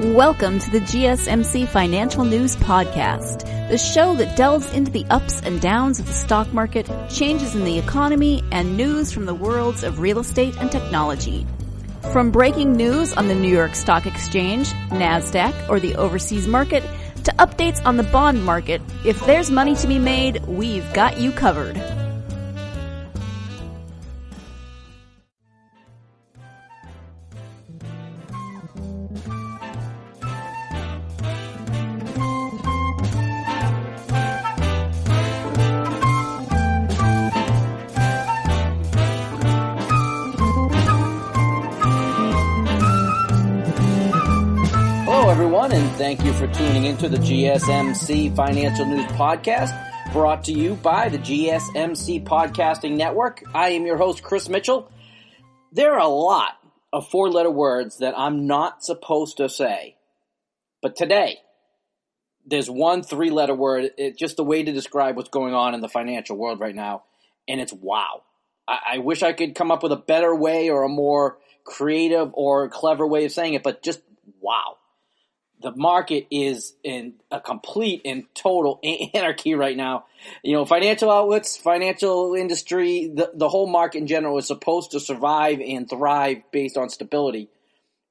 Welcome to the GSMc Financial News Podcast, the show that delves into the ups and downs of the stock market, changes in the economy, and news from the worlds of real estate and technology. From breaking news on the New York Stock Exchange, NASDAQ, or the overseas market, to updates on the bond market, if there's money to be made, we've got you covered. And thank you for tuning into the GSMc Financial News Podcast, brought to you by the GSMc Podcasting Network. I am your host, Chris Mitchell. There are a lot of four-letter words that I'm not supposed to say, but today, there's one three-letter word, just the way to describe what's going on in the financial world right now, and it's wow. I wish I could come up with a better way or a more creative or clever way of saying it, but just wow. The market is in a complete and total anarchy right now. You know, financial outlets, financial industry, the whole market in general is supposed to survive and thrive based on stability.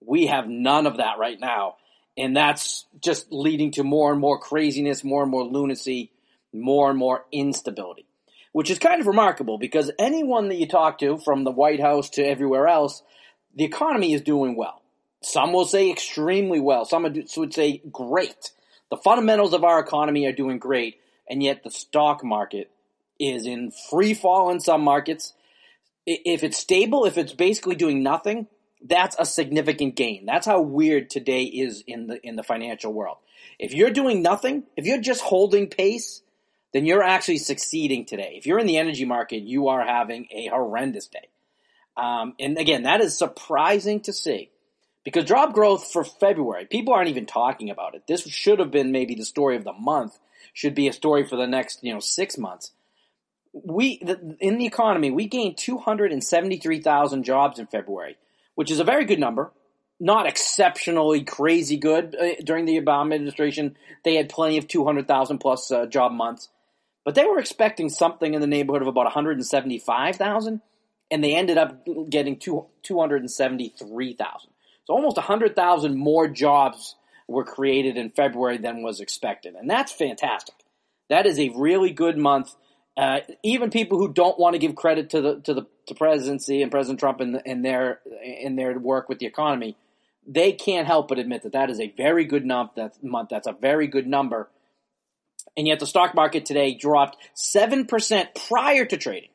We have none of that right now. And that's just leading to more and more craziness, more and more lunacy, more and more instability, which is kind of remarkable because anyone that you talk to, from the White House to everywhere else, the economy is doing well. Some will say extremely well. Some would say great. The fundamentals of our economy are doing great, and yet the stock market is in free fall in some markets. If it's stable, if it's basically doing nothing, that's a significant gain. That's how weird today is in the financial world. If you're doing nothing, if you're just holding pace, then you're actually succeeding today. If you're in the energy market, you are having a horrendous day. And again, that is surprising to see. Because job growth for February, people aren't even talking about it. This should have been maybe the story of the month, should be a story for the next 6 months. In the economy, we gained 273,000 jobs in February, which is a very good number. Not exceptionally crazy good. During the Obama administration, they had plenty of 200,000 plus job months. But they were expecting something in the neighborhood of about 175,000, and they ended up getting 273,000. So almost 100,000 more jobs were created in February than was expected. And that's fantastic. That is a really good month. Even people who don't want to give credit to the presidency and President Trump in their work with the economy, they can't help but admit that is a very good month. That's a very good number. And yet the stock market today dropped 7% prior to trading.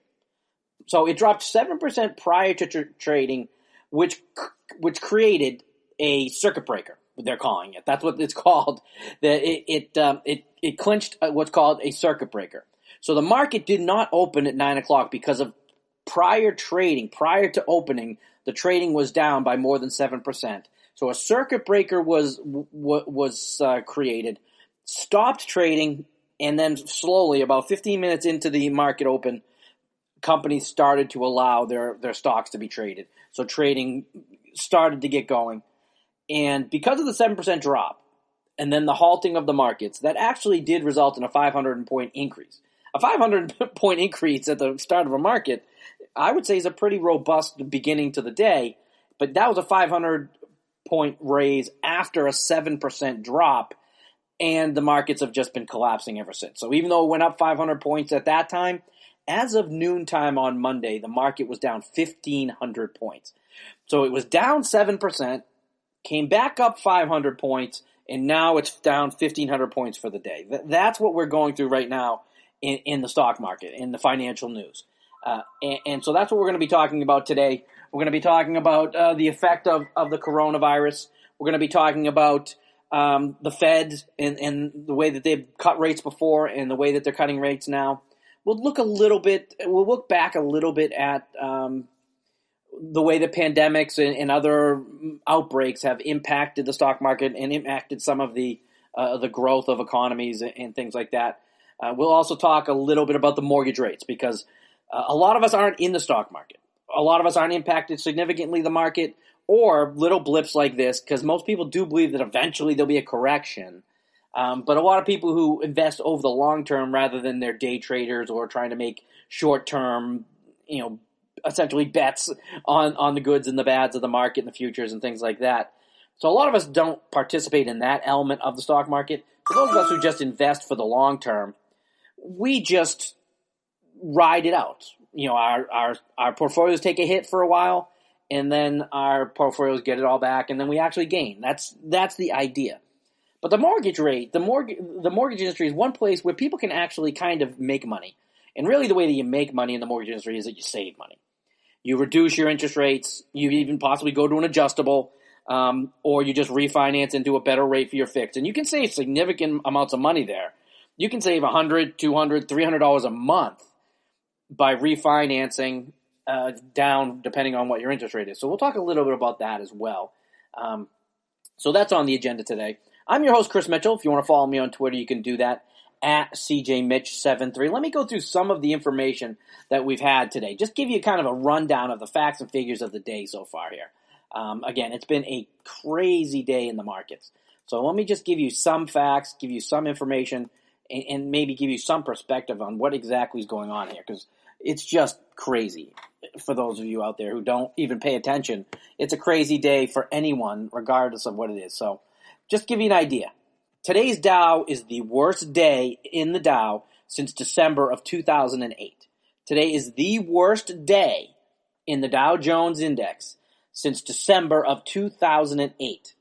So it dropped 7% prior to trading, which created a circuit breaker. They're calling it. That's what it's called. It clinched what's called a circuit breaker. So the market did not open at 9 o'clock because of prior trading. Prior to opening, the trading was down by more than 7%. So a circuit breaker was created, stopped trading, and then slowly, about 15 minutes into the market open, companies started to allow their stocks to be traded. So trading started to get going. And because of the 7% drop and then the halting of the markets, that actually did result in a 500-point increase. A 500-point increase at the start of a market, I would say, is a pretty robust beginning to the day. But that was a 500-point raise after a 7% drop, and the markets have just been collapsing ever since. So even though it went up 500 points at that time, as of noontime on Monday, the market was down 1,500 points. So it was down 7%, came back up 500 points, and now it's down 1,500 points for the day. That's what we're going through right now in the stock market, in the financial news. And so that's what we're going to be talking about today. We're going to be talking about the effect of the coronavirus. We're going to be talking about the Fed and the way that they've cut rates before and the way that they're cutting rates now. We'll look back a little bit at the way the pandemics and other outbreaks have impacted the stock market and impacted some of the growth of economies and things like that. We'll also talk a little bit about the mortgage rates because a lot of us aren't in the stock market. A lot of us aren't impacted significantly the market. or little blips like this, because most people do believe that eventually there'll be a correction. But a lot of people who invest over the long term rather than they're day traders or trying to make short term, essentially bets on the goods and the bads of the market and the futures and things like that. So a lot of us don't participate in that element of the stock market. For those of us who just invest for the long term, we just ride it out. Our portfolios take a hit for a while, and then our portfolios get it all back, and then we actually gain. That's the idea. But the mortgage rate, the mortgage industry is one place where people can actually kind of make money. And really the way that you make money in the mortgage industry is that you save money. You reduce your interest rates, you even possibly go to an adjustable, or you just refinance into a better rate for your fixed. And you can save significant amounts of money there. You can save $100, $200, $300 a month by refinancing down depending on what your interest rate is. So we'll talk a little bit about that as well. So that's on the agenda today. I'm your host, Chris Mitchell. If you want to follow me on Twitter, you can do that at CJMitch73. Let me go through some of the information that we've had today. Just give you kind of a rundown of the facts and figures of the day so far here. Again, it's been a crazy day in the markets. So let me just give you some facts, give you some information, and maybe give you some perspective on what exactly is going on here, because it's just crazy for those of you out there who don't even pay attention. It's a crazy day for anyone, regardless of what it is. So just give you an idea. Today's Dow is the worst day in the Dow since December of 2008. Today is the worst day in the Dow Jones Index since December of 2008.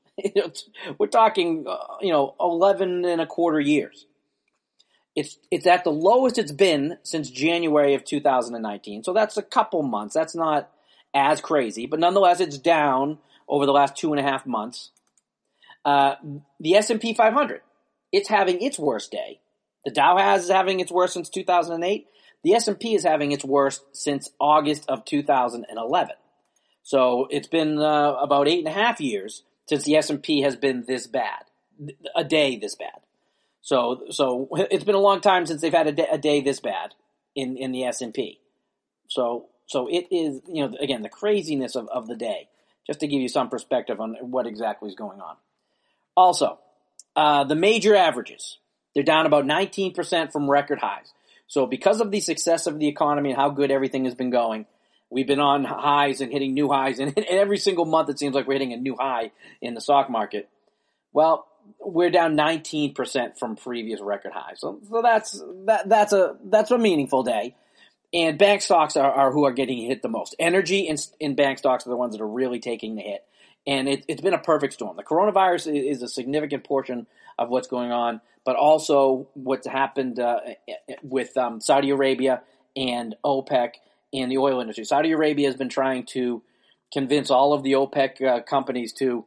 We're talking, 11 and a quarter years. It's at the lowest it's been since January of 2019. So that's a couple months. That's not as crazy, but nonetheless, it's down over the last 2.5 months. The S&P 500, it's having its worst day. The Dow is having its worst since 2008. The S&P is having its worst since August of 2011. So it's been about 8.5 years since the S&P has been this bad, a day this bad. So it's been a long time since they've had a day this bad in the S&P. So it is, again, the craziness of the day, just to give you some perspective on what exactly is going on. Also, the major averages, they're down about 19% from record highs. So because of the success of the economy and how good everything has been going, we've been on highs and hitting new highs, and every single month it seems like we're hitting a new high in the stock market. Well, we're down 19% from previous record highs. So that's a meaningful day. And bank stocks are who are getting hit the most. Energy and bank stocks are the ones that are really taking the hit. And it's been a perfect storm. The coronavirus is a significant portion of what's going on, but also what's happened with Saudi Arabia and OPEC and the oil industry. Saudi Arabia has been trying to convince all of the OPEC companies to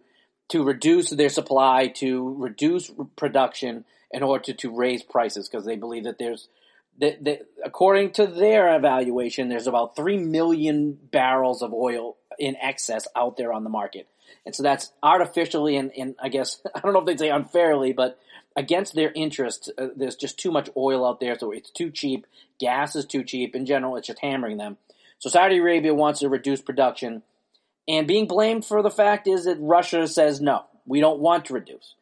reduce their supply, to reduce production in order to raise prices, because they believe that according to their evaluation, there's about 3 million barrels of oil in excess out there on the market. And so that's artificially and I guess, I don't know if they'd say unfairly, but against their interest, there's just too much oil out there, so it's too cheap. Gas is too cheap. In general, it's just hammering them. So Saudi Arabia wants to reduce production, and being blamed for the fact is that Russia says, no, we don't want to reduce.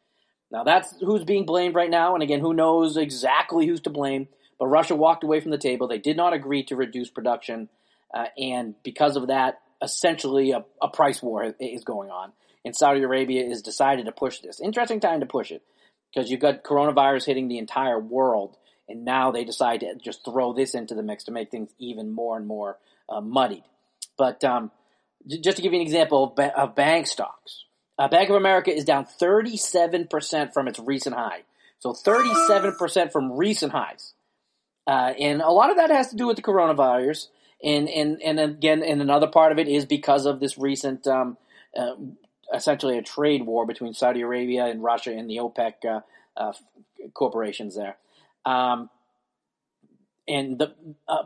Now, that's who's being blamed right now, and again, who knows exactly who's to blame, but Russia walked away from the table. They did not agree to reduce production, and because of that, essentially a price war is going on, and Saudi Arabia has decided to push this. Interesting time to push it, because you've got coronavirus hitting the entire world, and now they decide to just throw this into the mix to make things even more and more muddied. But just to give you an example of bank stocks, Bank of America is down 37% from its recent high. So 37% from recent highs. And a lot of that has to do with the coronavirus. And again, and another part of it is because of this recent, essentially a trade war between Saudi Arabia and Russia and the OPEC corporations there. And the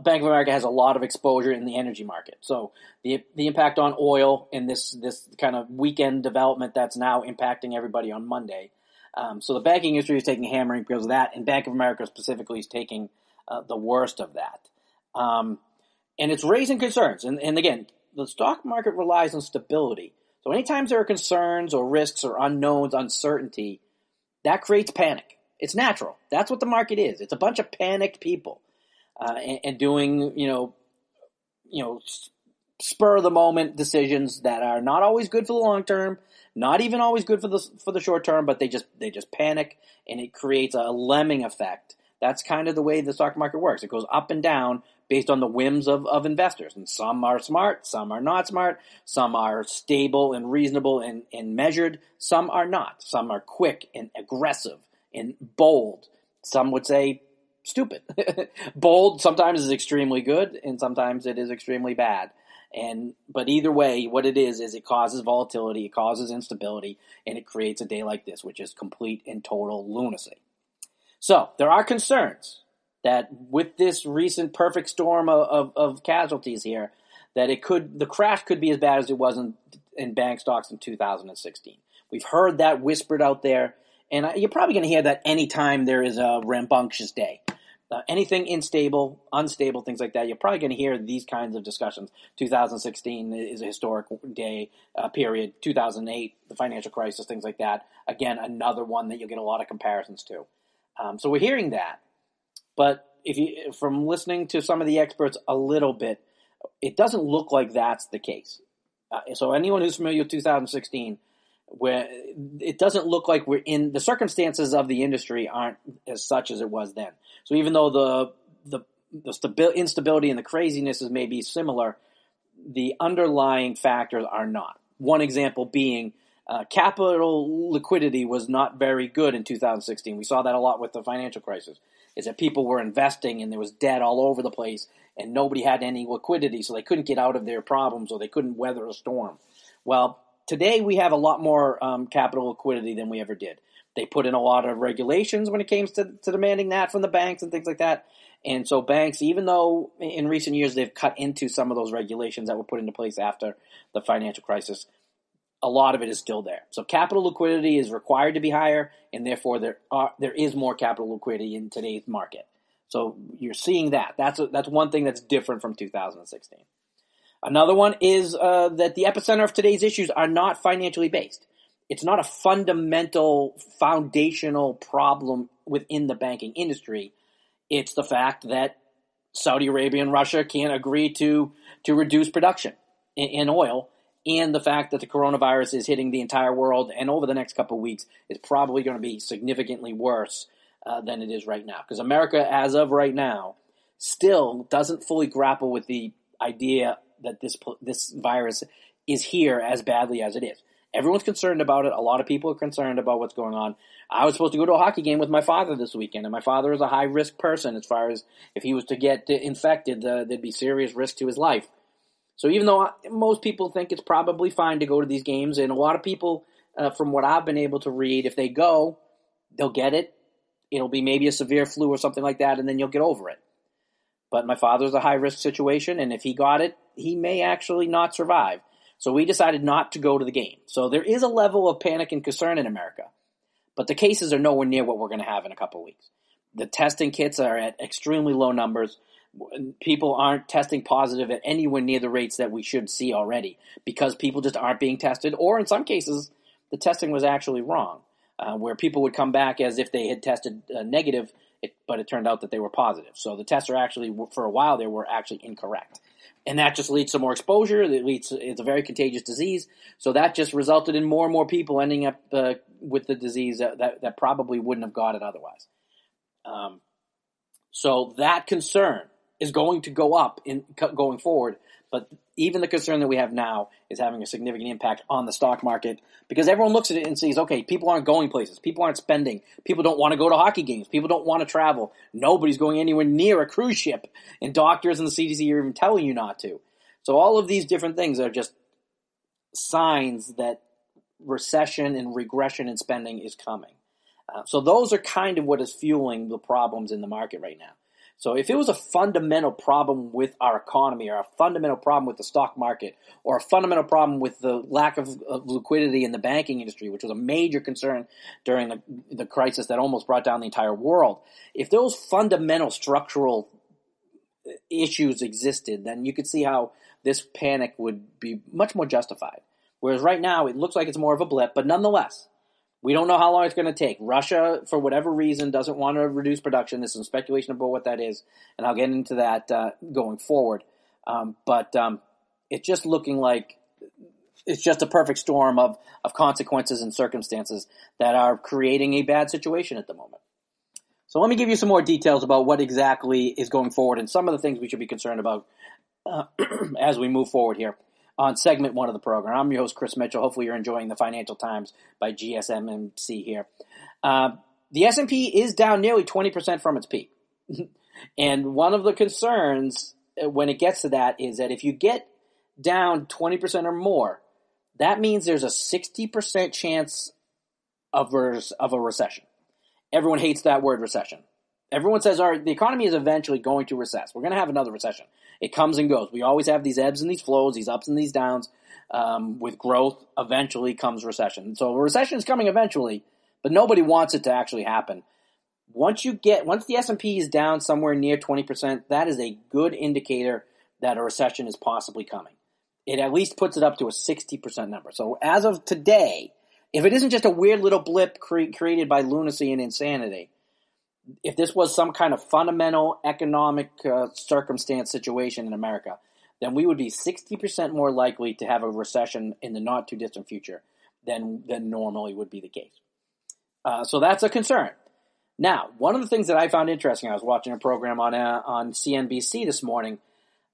Bank of America has a lot of exposure in the energy market. So the impact on oil and this kind of weekend development that's now impacting everybody on Monday. So the banking industry is taking a hammering because of that, and Bank of America specifically is taking the worst of that. And it's raising concerns. And again, the stock market relies on stability. So anytime there are concerns or risks or unknowns, uncertainty, that creates panic. It's natural. That's what the market is. It's a bunch of panicked people and doing, spur of the moment decisions that are not always good for the long term, not even always good for the short term, but they just panic, and it creates a lemming effect. That's kind of the way the stock market works. It goes up and down based on the whims of investors. And some are smart, some are not smart, some are stable and reasonable and measured, some are not. Some are quick and aggressive and bold. Some would say stupid. Bold sometimes is extremely good, and sometimes it is extremely bad. But either way, what it is it causes volatility, it causes instability, and it creates a day like this, which is complete and total lunacy. So there are concerns that with this recent perfect storm of casualties here, that the crash could be as bad as it was in bank stocks in 2016. We've heard that whispered out there, and you're probably going to hear that anytime there is a rambunctious day. Anything unstable, things like that, you're probably going to hear these kinds of discussions. 2016 is a historic day period. 2008, the financial crisis, things like that. Again, another one that you'll get a lot of comparisons to. So we're hearing that. But from listening to some of the experts a little bit, it doesn't look like that's the case. So anyone who's familiar with 2016, where it doesn't look like we're in the circumstances of the industry aren't as such as it was then. So even though the instability and the craziness is maybe similar, the underlying factors are not. One example being capital liquidity was not very good in 2016. We saw that a lot with the financial crisis, is that people were investing and there was debt all over the place and nobody had any liquidity, so they couldn't get out of their problems or they couldn't weather a storm. Well, today we have a lot more capital liquidity than we ever did. They put in a lot of regulations when it came to demanding that from the banks and things like that. And so banks, even though in recent years they've cut into some of those regulations that were put into place after the financial crisis, a lot of it is still there. So capital liquidity is required to be higher, and therefore there is more capital liquidity in today's market. So you're seeing that. That's one thing that's different from 2016. Another one is that the epicenter of today's issues are not financially based. It's not a fundamental, foundational problem within the banking industry. It's the fact that Saudi Arabia and Russia can't agree to reduce production in oil, and the fact that the coronavirus is hitting the entire world, and over the next couple of weeks is probably going to be significantly worse than it is right now. Because America, as of right now, still doesn't fully grapple with the idea that this virus is here as badly as it is. Everyone's concerned about it. A lot of people are concerned about what's going on. I was supposed to go to a hockey game with my father this weekend, and my father is a high-risk person as far as if he was to get infected, there'd be serious risk to his life. So even though most people think it's probably fine to go to these games, and a lot of people, from what I've been able to read, if they go, they'll get it. It'll be maybe a severe flu or something like that, and then you'll get over it. But my father's a high-risk situation, and if he got it, he may actually not survive. So we decided not to go to the game. So there is a level of panic and concern in America, but the cases are nowhere near what we're going to have in a couple of weeks. The testing kits are at extremely low numbers. People aren't testing positive at anywhere near the rates that we should see already because people just aren't being tested, or in some cases, the testing was actually wrong, where people would come back as if they had tested negative, but it turned out that they were positive. So the tests are actually, for a while, they were actually incorrect. And that just leads to more exposure. It's a very contagious disease. So that just resulted in more and more people ending up with the disease that probably wouldn't have got it otherwise. So that concern is going to go up going forward. But even the concern that we have now is having a significant impact on the stock market because everyone looks at it and sees, okay, people aren't going places. People aren't spending. People don't want to go to hockey games. People don't want to travel. Nobody's going anywhere near a cruise ship. And doctors and the CDC are even telling you not to. So all of these different things are just signs that recession and regression in spending is coming. So those are kind of what is fueling the problems in the market right now. So if it was a fundamental problem with our economy or a fundamental problem with the stock market or a fundamental problem with the lack of liquidity in the banking industry, which was a major concern during the crisis that almost brought down the entire world, if those fundamental structural issues existed, then you could see how this panic would be much more justified. Whereas right now, it looks like it's more of a blip, but nonetheless, we don't know how long it's going to take. Russia, for whatever reason, doesn't want to reduce production. There's some speculation about what that is, and I'll get into that going forward. But it's just looking like it's just a perfect storm of consequences and circumstances that are creating a bad situation at the moment. So let me give you some more details about what exactly is going forward and some of the things we should be concerned about as we move forward here on segment 1 of the program. I'm your host, Chris Mitchell. Hopefully you're enjoying the Financial Times by GSMc here. The S&P is down nearly 20% from its peak. And one of the concerns when it gets to that is that if you get down 20% or more, that means there's a 60% chance of a recession. Everyone hates that word recession. Everyone says, all right, the economy is eventually going to recess. We're going to have another recession. It comes and goes. We always have these ebbs and these flows, these ups and these downs. With growth, eventually comes recession. So a recession is coming eventually, but nobody wants it to actually happen. Once the S&P is down somewhere near 20%, that is a good indicator that a recession is possibly coming. It at least puts it up to a 60% number. So as of today, if it isn't just a weird little blip created by lunacy and insanity, if this was some kind of fundamental economic circumstance situation in America, then we would be 60% more likely to have a recession in the not-too-distant future than normally would be the case. So that's a concern. Now, one of the things that I found interesting, I was watching a program on CNBC this morning,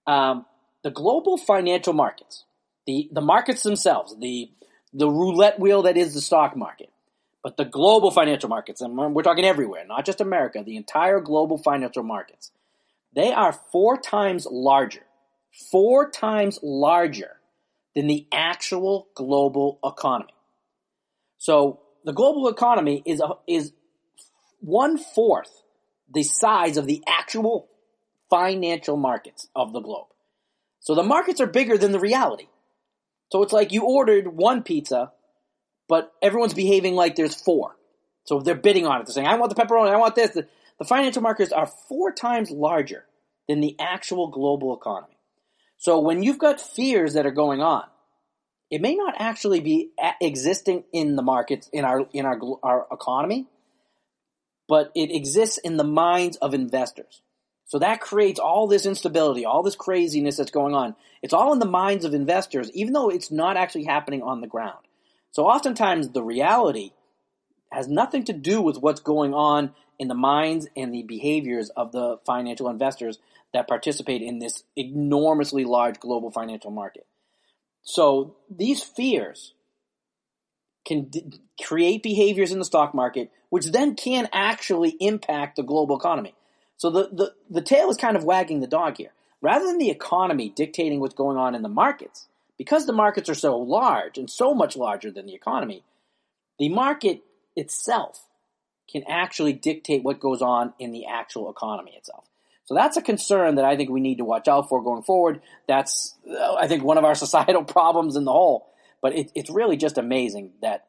the global financial markets, the markets themselves, the roulette wheel that is the stock market, but the global financial markets, and we're talking everywhere, not just America, the entire global financial markets, they are 4 times larger than the actual global economy. So the global economy is 1/4 the size of the actual financial markets of the globe. So the markets are bigger than the reality. So it's like you ordered 1 pizza, but everyone's behaving like there's 4. So they're bidding on it. They're saying, I want the pepperoni, I want this. The financial markets are 4 times larger than the actual global economy. So when you've got fears that are going on, it may not actually be existing in the markets, in our economy, but it exists in the minds of investors. So that creates all this instability, all this craziness that's going on. It's all in the minds of investors, even though it's not actually happening on the ground. So oftentimes the reality has nothing to do with what's going on in the minds and the behaviors of the financial investors that participate in this enormously large global financial market. So these fears can create behaviors in the stock market, which then can actually impact the global economy. So the tail is kind of wagging the dog here. Rather than the economy dictating what's going on in the markets, because the markets are so large and so much larger than the economy, the market itself can actually dictate what goes on in the actual economy itself. So that's a concern that I think we need to watch out for going forward. That's, I think, one of our societal problems in the whole. But it's really just amazing that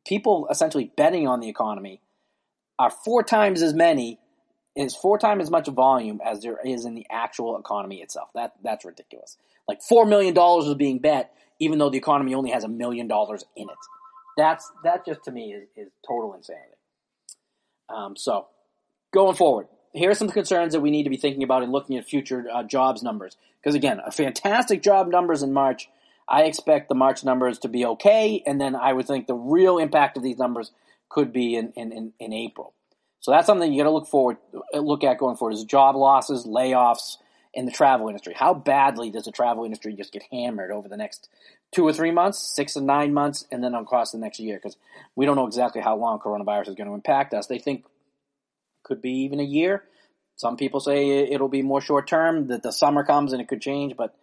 people essentially betting on the economy are 4 times as many, is 4 times as much volume as there is in the actual economy itself. That's ridiculous. Like $4 million is being bet, even though the economy only has $1 million in it. That just to me is total insanity. So going forward, here are some concerns that we need to be thinking about and looking at future jobs numbers. Because again, a fantastic job numbers in March. I expect the March numbers to be okay, and then I would think the real impact of these numbers could be in April. So that's something you got to look at going forward is job losses, layoffs in the travel industry. How badly does the travel industry just get hammered over the next 2 or 3 months, 6 and 9 months, and then across the next year? Because we don't know exactly how long coronavirus is going to impact us. They think could be even a year. Some people say it'll be more short term, that the summer comes and it could change. But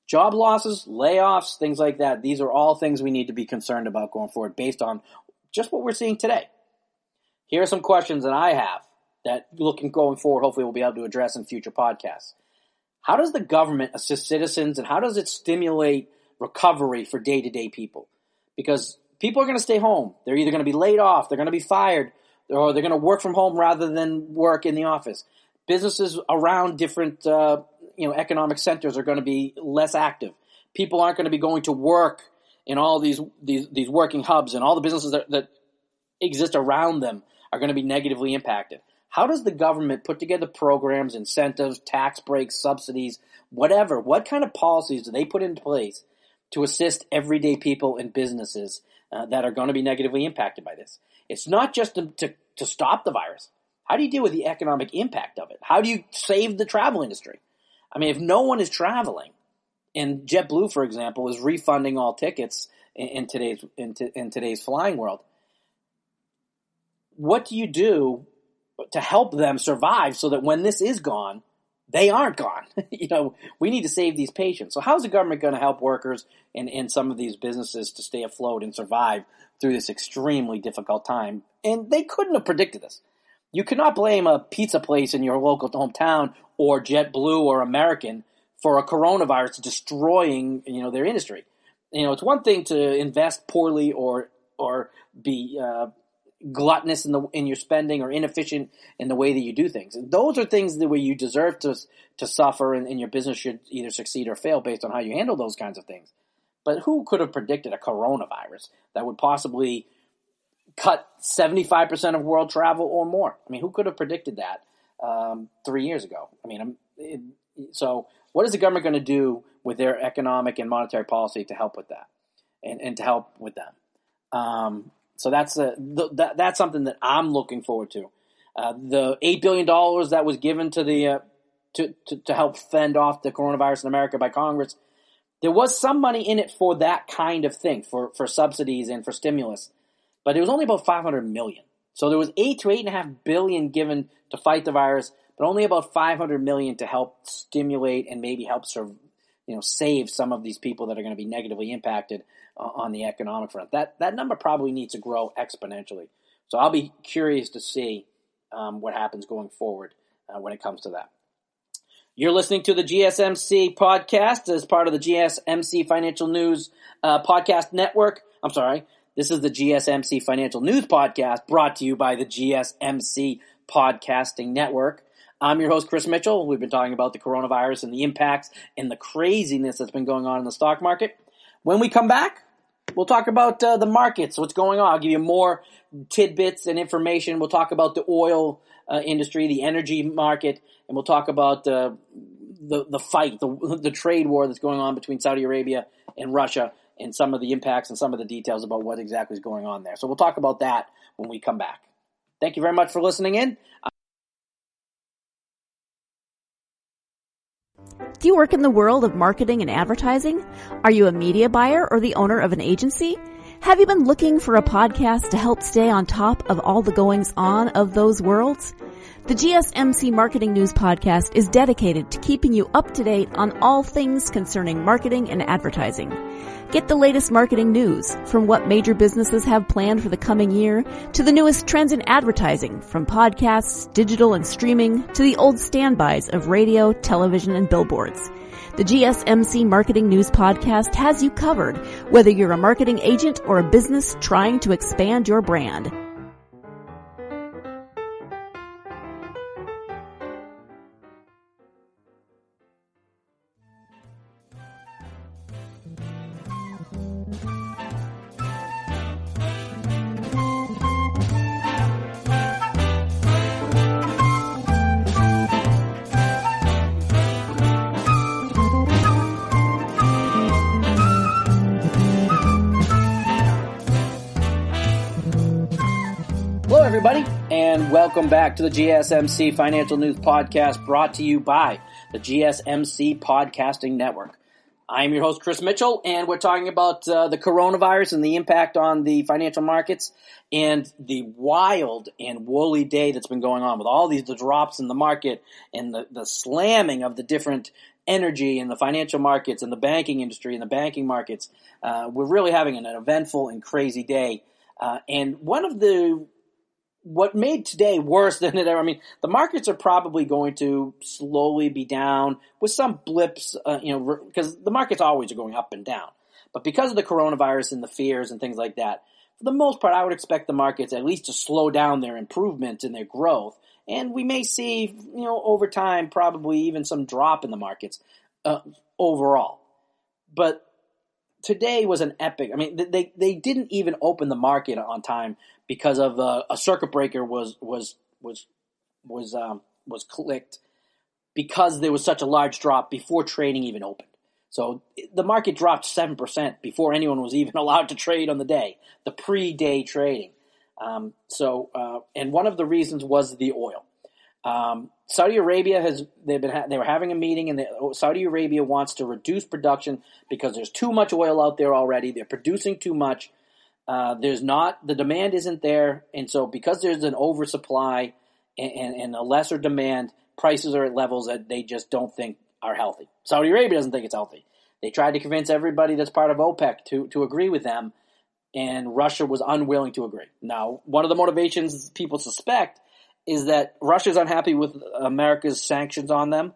job losses, layoffs, things like that, these are all things we need to be concerned about going forward based on just what we're seeing today. Here are some questions that I have that going forward, hopefully we'll be able to address in future podcasts. How does the government assist citizens, and how does it stimulate recovery for day-to-day people? Because people are going to stay home. They're either going to be laid off, they're going to be fired, or they're going to work from home rather than work in the office. Businesses around different economic centers are going to be less active. People aren't going to be going to work and all these working hubs and all the businesses that exist around them are going to be negatively impacted. How does the government put together programs, incentives, tax breaks, subsidies, whatever? What kind of policies do they put in place to assist everyday people and businesses that are going to be negatively impacted by this? It's not just to stop the virus. How do you deal with the economic impact of it? How do you save the travel industry? I mean, if no one is traveling, and JetBlue, for example, is refunding all tickets in today's flying world, what do you do to help them survive so that when this is gone, they aren't gone? We need to save these patients. So how's the government going to help workers and some of these businesses to stay afloat and survive through this extremely difficult time? And they couldn't have predicted this. You cannot blame a pizza place in your local hometown or JetBlue or American for a coronavirus destroying, their industry. It's one thing to invest poorly or be gluttonous in your spending or inefficient in the way that you do things. Those are things where you deserve to suffer, and your business should either succeed or fail based on how you handle those kinds of things. But who could have predicted a coronavirus that would possibly cut 75% of world travel or more? I mean, who could have predicted that 3 years ago? I mean, so what is the government going to do with their economic and monetary policy to help with that and to help with them? So that's something that I'm looking forward to. The $8 billion that was given to the to help fend off the coronavirus in America by Congress, there was some money in it for that kind of thing, for subsidies and for stimulus, but it was only about $500 million. So there was $8 to $8.5 billion given to fight the virus, but only about $500 million to help stimulate and maybe help save some of these people that are going to be negatively impacted on the economic front. That number probably needs to grow exponentially. So I'll be curious to see what happens going forward when it comes to that. You're listening to the GSMc podcast as part of the GSMc Financial News Podcast Network. I'm sorry. This is the GSMc Financial News Podcast brought to you by the GSMc Podcasting Network. I'm your host, Chris Mitchell. We've been talking about the coronavirus and the impacts and the craziness that's been going on in the stock market. When we come back, we'll talk about the markets, what's going on. I'll give you more tidbits and information. We'll talk about the oil industry, the energy market, and we'll talk about the fight, the trade war that's going on between Saudi Arabia and Russia, and some of the impacts and some of the details about what exactly is going on there. So we'll talk about that when we come back. Thank you very much for listening in. Do you work in the world of marketing and advertising? Are you a media buyer or the owner of an agency? Have you been looking for a podcast to help stay on top of all the goings-on of those worlds? The GSMc Marketing News Podcast is dedicated to keeping you up to date on all things concerning marketing and advertising. Get the latest marketing news, from what major businesses have planned for the coming year to the newest trends in advertising, from podcasts, digital and streaming, to the old standbys of radio, television, and billboards. The GSMc Marketing News Podcast has you covered, whether you're a marketing agent or a business trying to expand your brand. Everybody, and welcome back to the GSMc Financial News Podcast brought to you by the GSMc Podcasting Network. I'm your host, Chris Mitchell, and we're talking about the coronavirus and the impact on the financial markets and the wild and woolly day that's been going on with all the drops in the market and the slamming of the different energy in the financial markets and the banking industry and the banking markets. We're really having an eventful and crazy day. And what made today worse than it ever, the markets are probably going to slowly be down with some blips, because the markets always are going up and down. But because of the coronavirus and the fears and things like that, for the most part, I would expect the markets at least to slow down their improvement and their growth. And we may see, over time, probably even some drop in the markets overall. But today was an epic. I mean, they didn't even open the market on time because of a circuit breaker was clicked because there was such a large drop before trading even opened. So the market dropped 7% before anyone was even allowed to trade on the day, the pre-day trading. And one of the reasons was the oil. Saudi Arabia they were having a meeting, and Saudi Arabia wants to reduce production because there's too much oil out there already. They're producing too much. The demand isn't there, and so because there's an oversupply and a lesser demand, prices are at levels that they just don't think are healthy. Saudi Arabia doesn't think it's healthy. They tried to convince everybody that's part of OPEC to agree with them, and Russia was unwilling to agree. Now, one of the motivations people suspect is that Russia's unhappy with America's sanctions on them,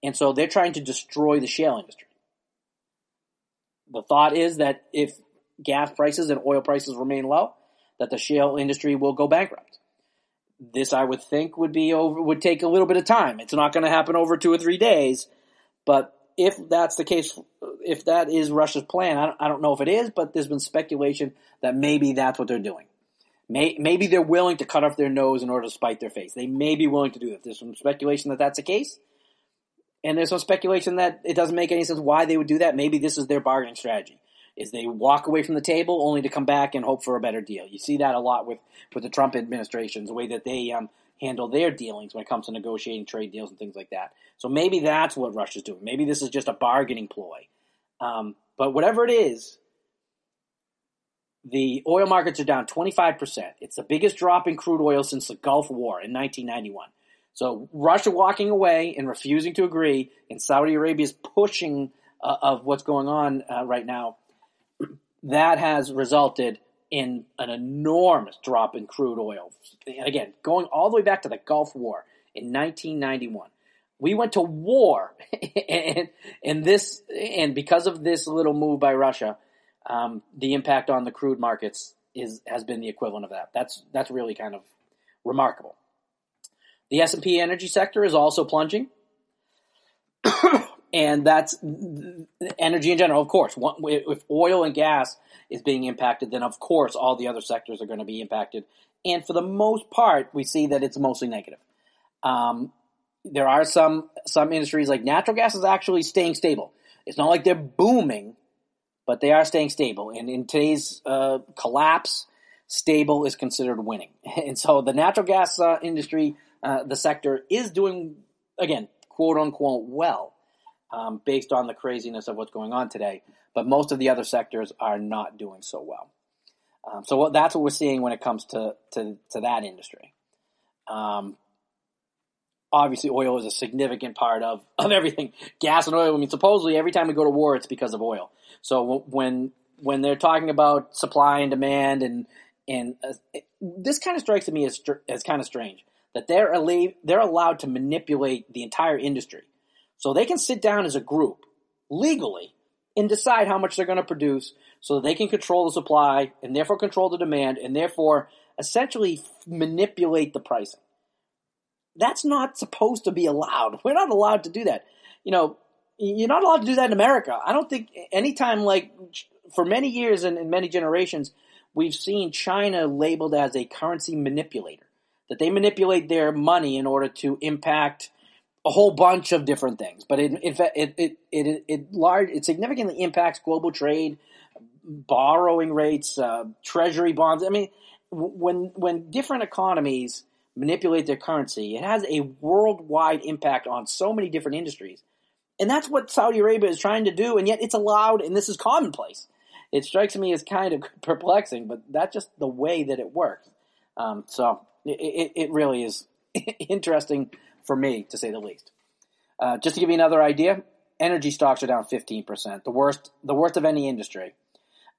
and so they're trying to destroy the shale industry. The thought is that if gas prices and oil prices remain low, that the shale industry will go bankrupt. This, I would think, would take a little bit of time. It's not going to happen over 2 or 3 days, but if that's the case, if that is Russia's plan, I don't know if it is, but there's been speculation that maybe that's what they're doing. Maybe they're willing to cut off their nose in order to spite their face. They may be willing to do that. There's some speculation that that's the case, and there's some speculation that it doesn't make any sense why they would do that. Maybe this is their bargaining strategy, is they walk away from the table only to come back and hope for a better deal. You see that a lot with the Trump administration, the way that they handle their dealings when it comes to negotiating trade deals and things like that. So maybe that's what Russia's doing. Maybe this is just a bargaining ploy. But whatever it is, the oil markets are down 25%. It's the biggest drop in crude oil since the Gulf War in 1991. So Russia walking away and refusing to agree, and Saudi Arabia's pushing of what's going on right now, that has resulted in an enormous drop in crude oil. And again, going all the way back to the Gulf War in 1991. We went to war, and because of this little move by Russia, the impact on the crude markets has been the equivalent of that. That's really kind of remarkable. The S&P energy sector is also plunging, and that's energy in general. Of course, if oil and gas is being impacted, then of course all the other sectors are going to be impacted. And for the most part, we see that it's mostly negative. There are some industries like natural gas is actually staying stable. It's not like they're booming, but they are staying stable. And in today's collapse, stable is considered winning. And so the natural gas industry, the sector, is doing, again, quote unquote, well, based on the craziness of what's going on today. But most of the other sectors are not doing so well. So that's what we're seeing when it comes to that industry. Obviously, oil is a significant part of everything. Gas and oil, I mean, supposedly every time we go to war, it's because of oil. So when they're talking about supply and demand, and this kind of strikes me as kind of strange, that they're allowed to manipulate the entire industry. So they can sit down as a group, legally, and decide how much they're going to produce so that they can control the supply and therefore control the demand and therefore essentially manipulate the pricing. That's not supposed to be allowed. We're not allowed to do that. You know, you're not allowed to do that in America. I don't think anytime, like, for many years and many generations, we've seen China labeled as a currency manipulator, that they manipulate their money in order to impact a whole bunch of different things. But in fact, it significantly impacts global trade, borrowing rates, treasury bonds. I mean, when different economies manipulate their currency, it has a worldwide impact on so many different industries. And that's what Saudi Arabia is trying to do, and yet it's allowed, and this is commonplace. It strikes me as kind of perplexing, but that's just the way that it works. So it really is interesting for me, to say the least. Just to give you another idea, energy stocks are down 15%, the worst of any industry.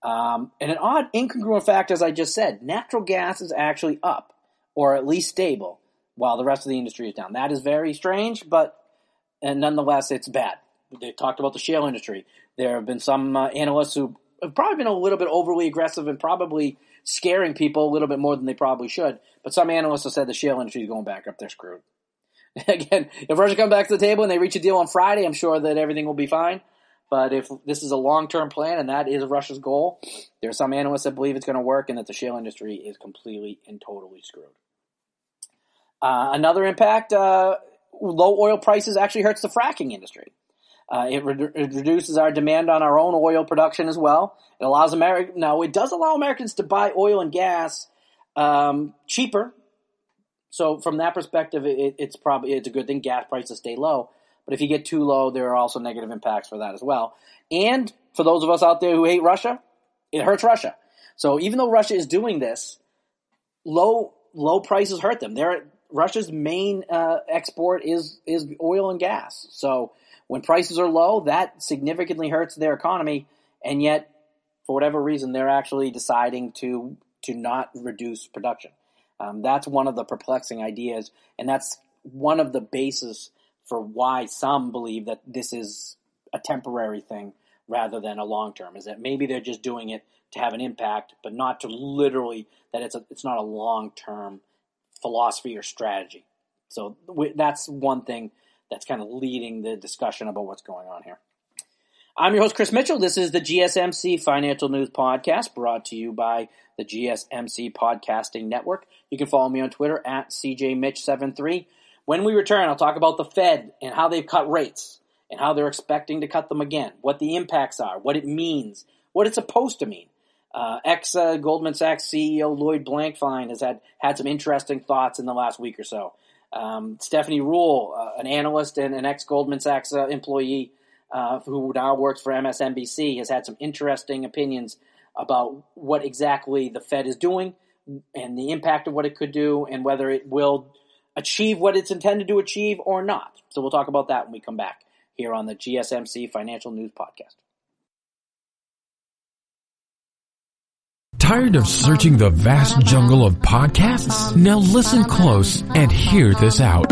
And an odd, incongruent fact, as I just said, natural gas is actually up, or at least stable, while the rest of the industry is down. That is very strange, but nonetheless, it's bad. They talked about the shale industry. There have been some analysts who have probably been a little bit overly aggressive and probably scaring people a little bit more than they probably should. But some analysts have said the shale industry is going back up. They're screwed. Again, if Russia comes back to the table and they reach a deal on Friday, I'm sure that everything will be fine. But if this is a long-term plan and that is Russia's goal, there are some analysts that believe it's going to work and that the shale industry is completely and totally screwed. Another impact, low oil prices actually hurts the fracking industry. It reduces our demand on our own oil production as well. It allows it does allow Americans to buy oil and gas cheaper. So from that perspective, it's a good thing. Gas prices stay low. But if you get too low, there are also negative impacts for that as well. And for those of us out there who hate Russia, it hurts Russia. So even though Russia is doing this, low prices hurt them. Russia's main export is oil and gas. So when prices are low, that significantly hurts their economy. And yet, for whatever reason, they're actually deciding to not reduce production. That's one of the perplexing ideas, and that's one of the bases for why some believe that this is a temporary thing rather than a long-term, is that maybe they're just doing it to have an impact, but not to literally, that it's not a long-term philosophy or strategy. So that's one thing that's kind of leading the discussion about what's going on here. I'm your host, Chris Mitchell. This is the GSMc Financial News Podcast, brought to you by the GSMc Podcasting Network. You can follow me on Twitter at CJMitch73. When we return, I'll talk about the Fed and how they've cut rates and how they're expecting to cut them again, what the impacts are, what it means, what it's supposed to mean. Goldman Sachs CEO Lloyd Blankfein has had some interesting thoughts in the last week or so. Stephanie Ruhle, an analyst and an ex-Goldman Sachs employee who now works for MSNBC, has had some interesting opinions about what exactly the Fed is doing and the impact of what it could do and whether it will achieve what it's intended to achieve or not. So we'll talk about that when we come back here on the GSMc Financial News Podcast. Tired of searching the vast jungle of podcasts? Now listen close and hear this out.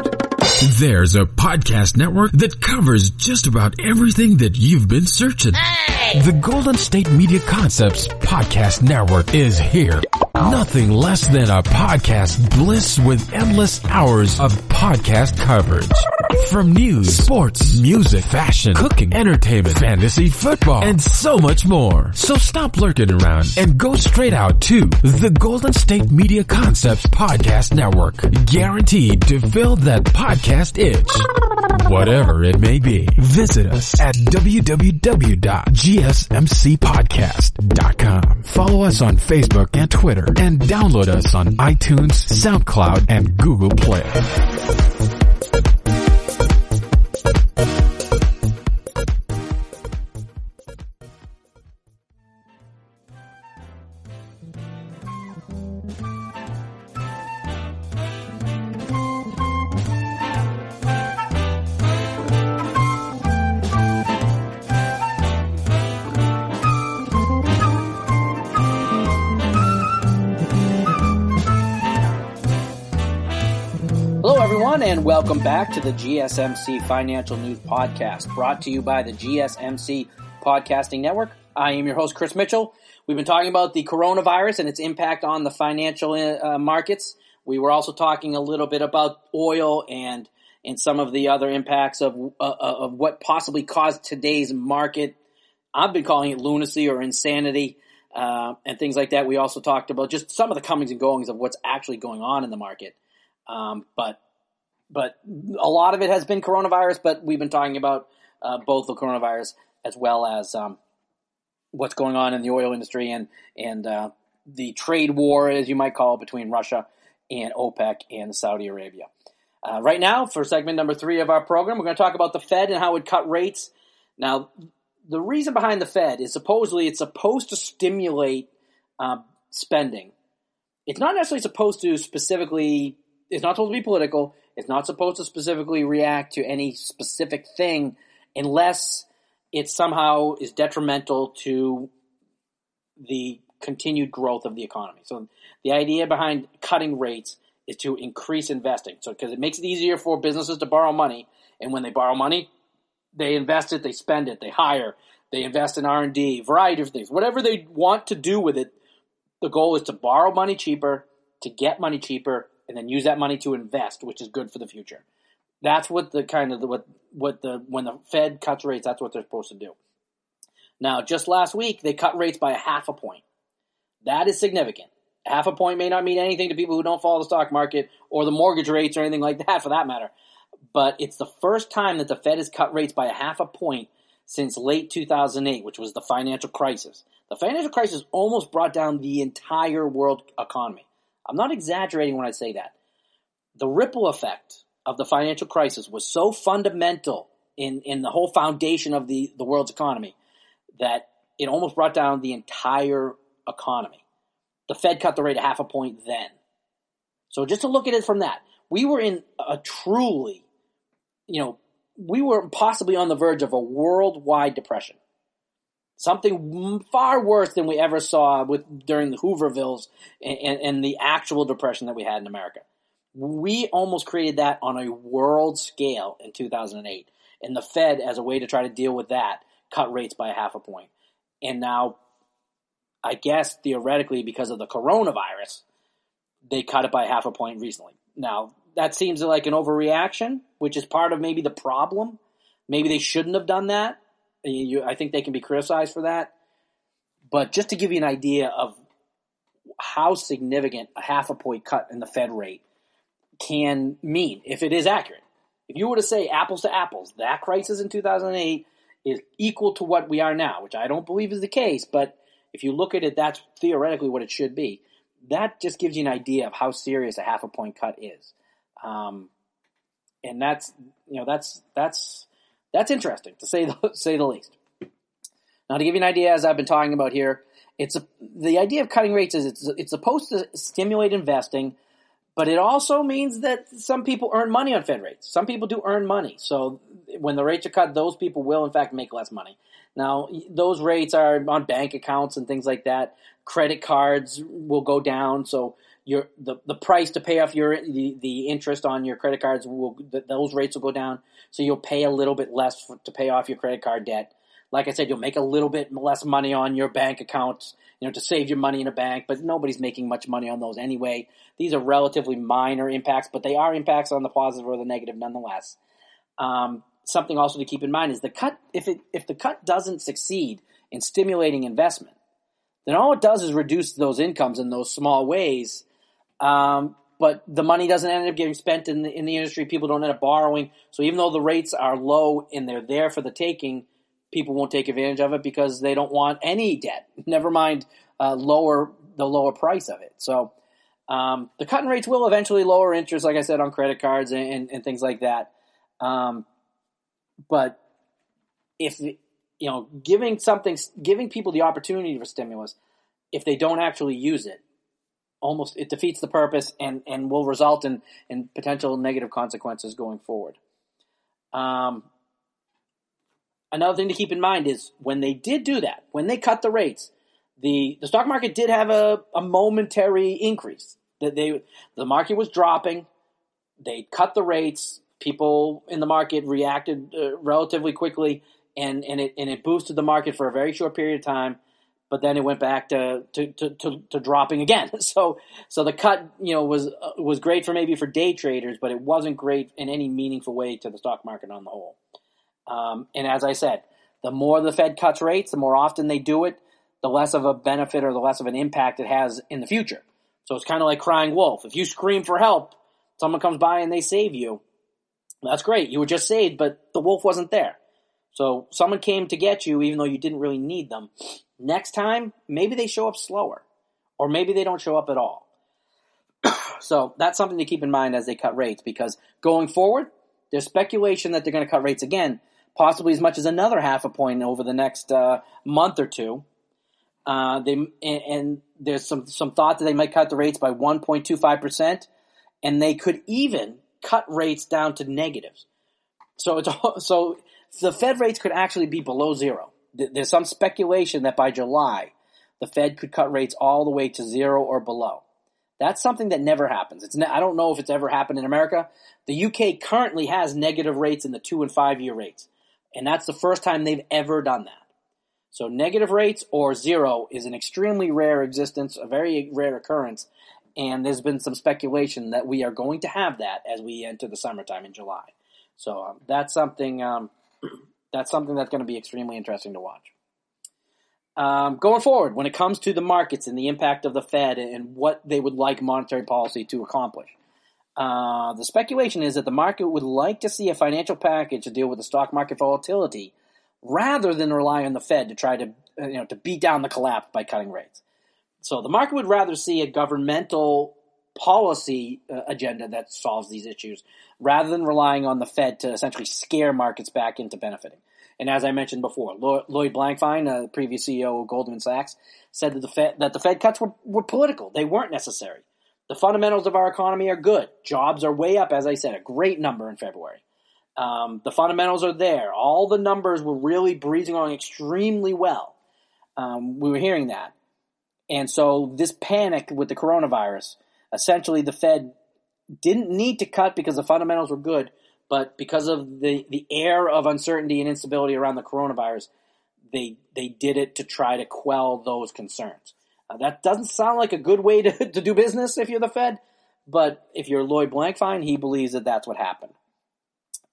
There's a podcast network that covers just about everything that you've been searching. Hey! The Golden State Media Concepts Podcast Network is here. Nothing less than a podcast bliss with endless hours of podcast coverage. From news, sports, music, fashion, cooking, entertainment, fantasy, football, and so much more. So stop lurking around and go straight out to the Golden State Media Concepts Podcast Network. Guaranteed to fill that podcast itch. Whatever it may be. Visit us at www.gsmcpodcast.com. Follow us on Facebook and Twitter, and download us on iTunes, SoundCloud, and Google Play. And welcome back to the GSMc Financial News Podcast, brought to you by the GSMc Podcasting Network. I am your host, Chris Mitchell. We've been talking about the coronavirus and its impact on the financial markets. We were also talking a little bit about oil and some of the other impacts of what possibly caused today's market. I've been calling it lunacy or insanity and things like that. We also talked about just some of the comings and goings of what's actually going on in the market. But a lot of it has been coronavirus, but we've been talking about both the coronavirus as well as what's going on in the oil industry and the trade war, as you might call it, between Russia and OPEC and Saudi Arabia. Right now, for segment number 3 of our program, we're going to talk about the Fed and how it cut rates. Now, the reason behind the Fed is supposedly it's supposed to stimulate spending. It's not necessarily supposed to specifically – it's not supposed to be political. It's not supposed to specifically react to any specific thing unless it somehow is detrimental to the continued growth of the economy. So the idea behind cutting rates is to increase investing. So because it makes it easier for businesses to borrow money, and when they borrow money, they invest it, they spend it, they hire, they invest in R&D, variety of things. Whatever they want to do with it, the goal is to borrow money cheaper, to get money cheaper, and then use that money to invest, which is good for the future. That's what the kind of when the Fed cuts rates, that's what they're supposed to do. Now, just last week, they cut rates by 0.5 point. That is significant. 0.5 point may not mean anything to people who don't follow the stock market or the mortgage rates or anything like that, for that matter. But it's the first time that the Fed has cut rates by 0.5 point since late 2008, which was the financial crisis. The financial crisis almost brought down the entire world economy. I'm not exaggerating when I say that. The ripple effect of the financial crisis was so fundamental in the whole foundation of the world's economy that it almost brought down the entire economy. The Fed cut the rate 0.5 point then. So just to look at it from that, we were in a truly, we were possibly on the verge of a worldwide depression. Something far worse than we ever saw during the Hoovervilles and the actual depression that we had in America. We almost created that on a world scale in 2008. And the Fed, as a way to try to deal with that, cut rates by 0.5 point. And now, I guess theoretically, because of the coronavirus, they cut it by 0.5 point recently. Now, that seems like an overreaction, which is part of maybe the problem. Maybe they shouldn't have done that. I think they can be criticized for that. But just to give you an idea of how significant a 0.5 point cut in the Fed rate can mean, if it is accurate. If you were to say apples to apples, that crisis in 2008 is equal to what we are now, which I don't believe is the case, but if you look at it, that's theoretically what it should be. That just gives you an idea of how serious a 0.5 point cut is. And that's interesting, to say the least. Now, to give you an idea, as I've been talking about here, the idea of cutting rates is it's supposed to stimulate investing, but it also means that some people earn money on Fed rates. Some people do earn money. So when the rates are cut, those people will, in fact, make less money. Now, those rates are on bank accounts and things like that. Credit cards will go down. So the price to pay off the interest on your credit cards, those rates will go down. So you'll pay a little bit less to pay off your credit card debt. Like I said, you'll make a little bit less money on your bank accounts, to save your money in a bank, but nobody's making much money on those anyway. These are relatively minor impacts, but they are impacts on the positive or the negative nonetheless. Something also to keep in mind is the cut. If the cut doesn't succeed in stimulating investment, then all it does is reduce those incomes in those small ways. But the money doesn't end up getting spent in the industry. People don't end up borrowing. So even though the rates are low and they're there for the taking, people won't take advantage of it because they don't want any debt. Never mind the lower price of it. So the cut in rates will eventually lower interest, like I said, on credit cards and things like that. But if giving people the opportunity for stimulus, if they don't actually use it, it defeats the purpose and will result in potential negative consequences going forward. Another thing to keep in mind is when they did do that, when they cut the rates, the stock market did have a momentary increase. The market was dropping. They cut the rates. People in the market reacted relatively quickly, and it boosted the market for a very short period of time. But then it went back to dropping again. So the cut was great for day traders, but it wasn't great in any meaningful way to the stock market on the whole. And as I said, the more the Fed cuts rates, the more often they do it, the less of a benefit or the less of an impact it has in the future. So it's kind of like crying wolf. If you scream for help, someone comes by and they save you. That's great. You were just saved, but the wolf wasn't there. So someone came to get you even though you didn't really need them. Next time, maybe they show up slower, or maybe they don't show up at all. So that's something to keep in mind as they cut rates, because going forward, there's speculation that they're going to cut rates again, possibly as much as another 0.5 point over the next month or two. And there's some thought that they might cut the rates by 1.25%, and they could even cut rates down to negatives. So the Fed rates could actually be below zero. There's some speculation that by July, the Fed could cut rates all the way to zero or below. That's something that never happens. I don't know if it's ever happened in America. The UK currently has negative rates in the 2 and 5 year rates, and that's the first time they've ever done that. So negative rates or zero is an extremely rare existence, a very rare occurrence, and there's been some speculation that we are going to have that as we enter the summertime in July. So that's something that's going to be extremely interesting to watch. Going forward, when it comes to the markets and the impact of the Fed and what they would like monetary policy to accomplish, the speculation is that the market would like to see a financial package to deal with the stock market volatility rather than rely on the Fed to try to beat down the collapse by cutting rates. So the market would rather see a governmental policy agenda that solves these issues rather than relying on the Fed to essentially scare markets back into benefiting. And as I mentioned before, Lloyd Blankfein, previous CEO of Goldman Sachs, said that the Fed cuts were political. They weren't necessary. The fundamentals of our economy are good. Jobs are way up, as I said, a great number in February. The fundamentals are there. All the numbers were really breezing along extremely well. We were hearing that. And so this panic with the coronavirus, essentially the Fed didn't need to cut because the fundamentals were good, but because of the air of uncertainty and instability around the coronavirus, they did it to try to quell those concerns. That doesn't sound like a good way to do business if you're the Fed, but if you're Lloyd Blankfein, he believes that that's what happened.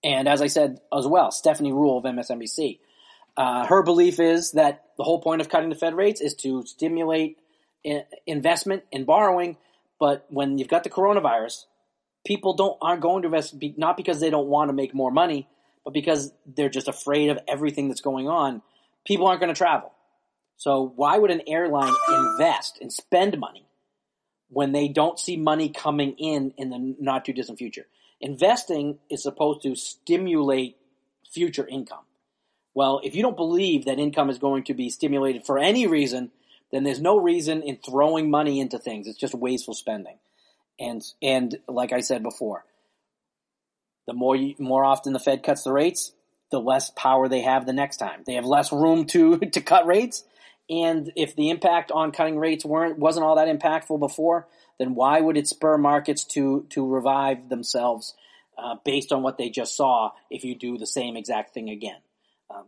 And as I said as well, Stephanie Rule of MSNBC, her belief is that the whole point of cutting the Fed rates is to stimulate investment and borrowing. But when you've got the coronavirus, people aren't going to invest, not because they don't want to make more money, but because they're just afraid of everything that's going on. People aren't going to travel. So why would an airline invest and spend money when they don't see money coming in the not too distant future? Investing is supposed to stimulate future income. Well, if you don't believe that income is going to be stimulated for any reason, then there's no reason in throwing money into things. It's just wasteful spending. And like I said before, the more often the Fed cuts the rates, the less power they have the next time. They have less room to cut rates. And if the impact on cutting rates wasn't all that impactful before, then why would it spur markets to revive themselves based on what they just saw if you do the same exact thing again?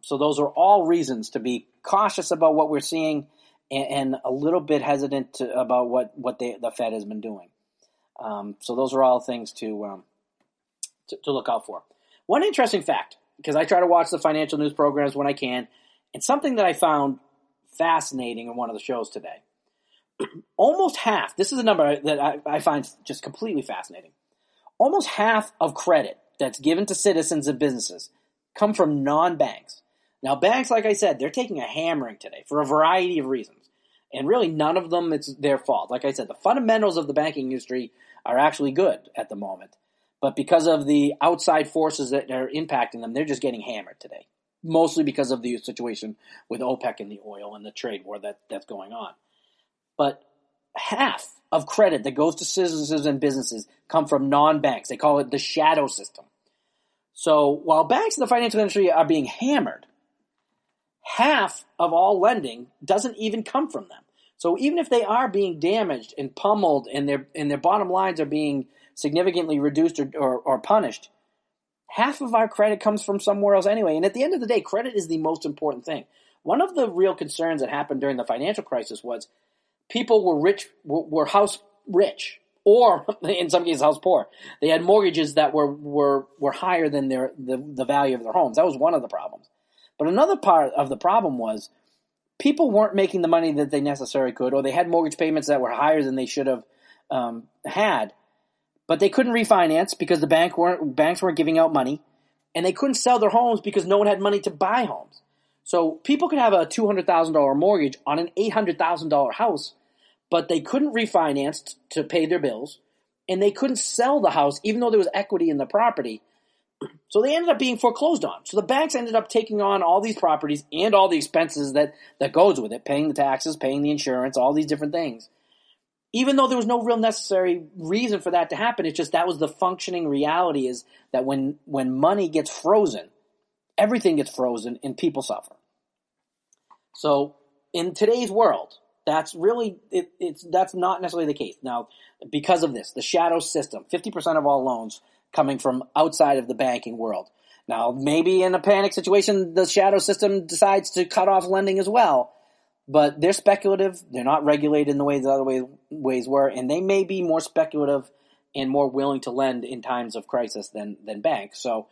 So those are all reasons to be cautious about what we're seeing and a little bit hesitant about what the Fed has been doing. So those are all things to look out for. One interesting fact, because I try to watch the financial news programs when I can, and something that I found fascinating in one of the shows today. Almost half, this is a number that I find just completely fascinating. Almost half of credit that's given to citizens and businesses come from non-banks. Now, banks, like I said, they're taking a hammering today for a variety of reasons. And really, none of them, it's their fault. Like I said, the fundamentals of the banking industry are actually good at the moment. But because of the outside forces that are impacting them, they're just getting hammered today. Mostly because of the situation with OPEC and the oil and the trade war that's going on. But half of credit that goes to citizens and businesses come from non-banks. They call it the shadow system. So while banks in the financial industry are being hammered, half of all lending doesn't even come from them. So even if they are being damaged and pummeled and their bottom lines are being significantly reduced or punished, half of our credit comes from somewhere else anyway. And at the end of the day, credit is the most important thing. One of the real concerns that happened during the financial crisis was people were house rich, or in some cases house poor. They had mortgages that were higher than the value of their homes. That was one of the problems. But another part of the problem was people weren't making the money that they necessarily could, or they had mortgage payments that were higher than they should have had. But they couldn't refinance because the banks weren't giving out money, and they couldn't sell their homes because no one had money to buy homes. So people could have a $200,000 mortgage on an $800,000 house, but they couldn't refinance to pay their bills, and they couldn't sell the house even though there was equity in the property. So they ended up being foreclosed on. So the banks ended up taking on all these properties and all the expenses that goes with it, paying the taxes, paying the insurance, all these different things. Even though there was no real necessary reason for that to happen, it's just that was the functioning reality, is that when money gets frozen, everything gets frozen and people suffer. So in today's world, that's really that's not necessarily the case. Now, because of this, the shadow system, 50% of all loans coming from outside of the banking world. Now, maybe in a panic situation, the shadow system decides to cut off lending as well. But they're speculative. They're not regulated in the way the other ways were, and they may be more speculative and more willing to lend in times of crisis than banks. So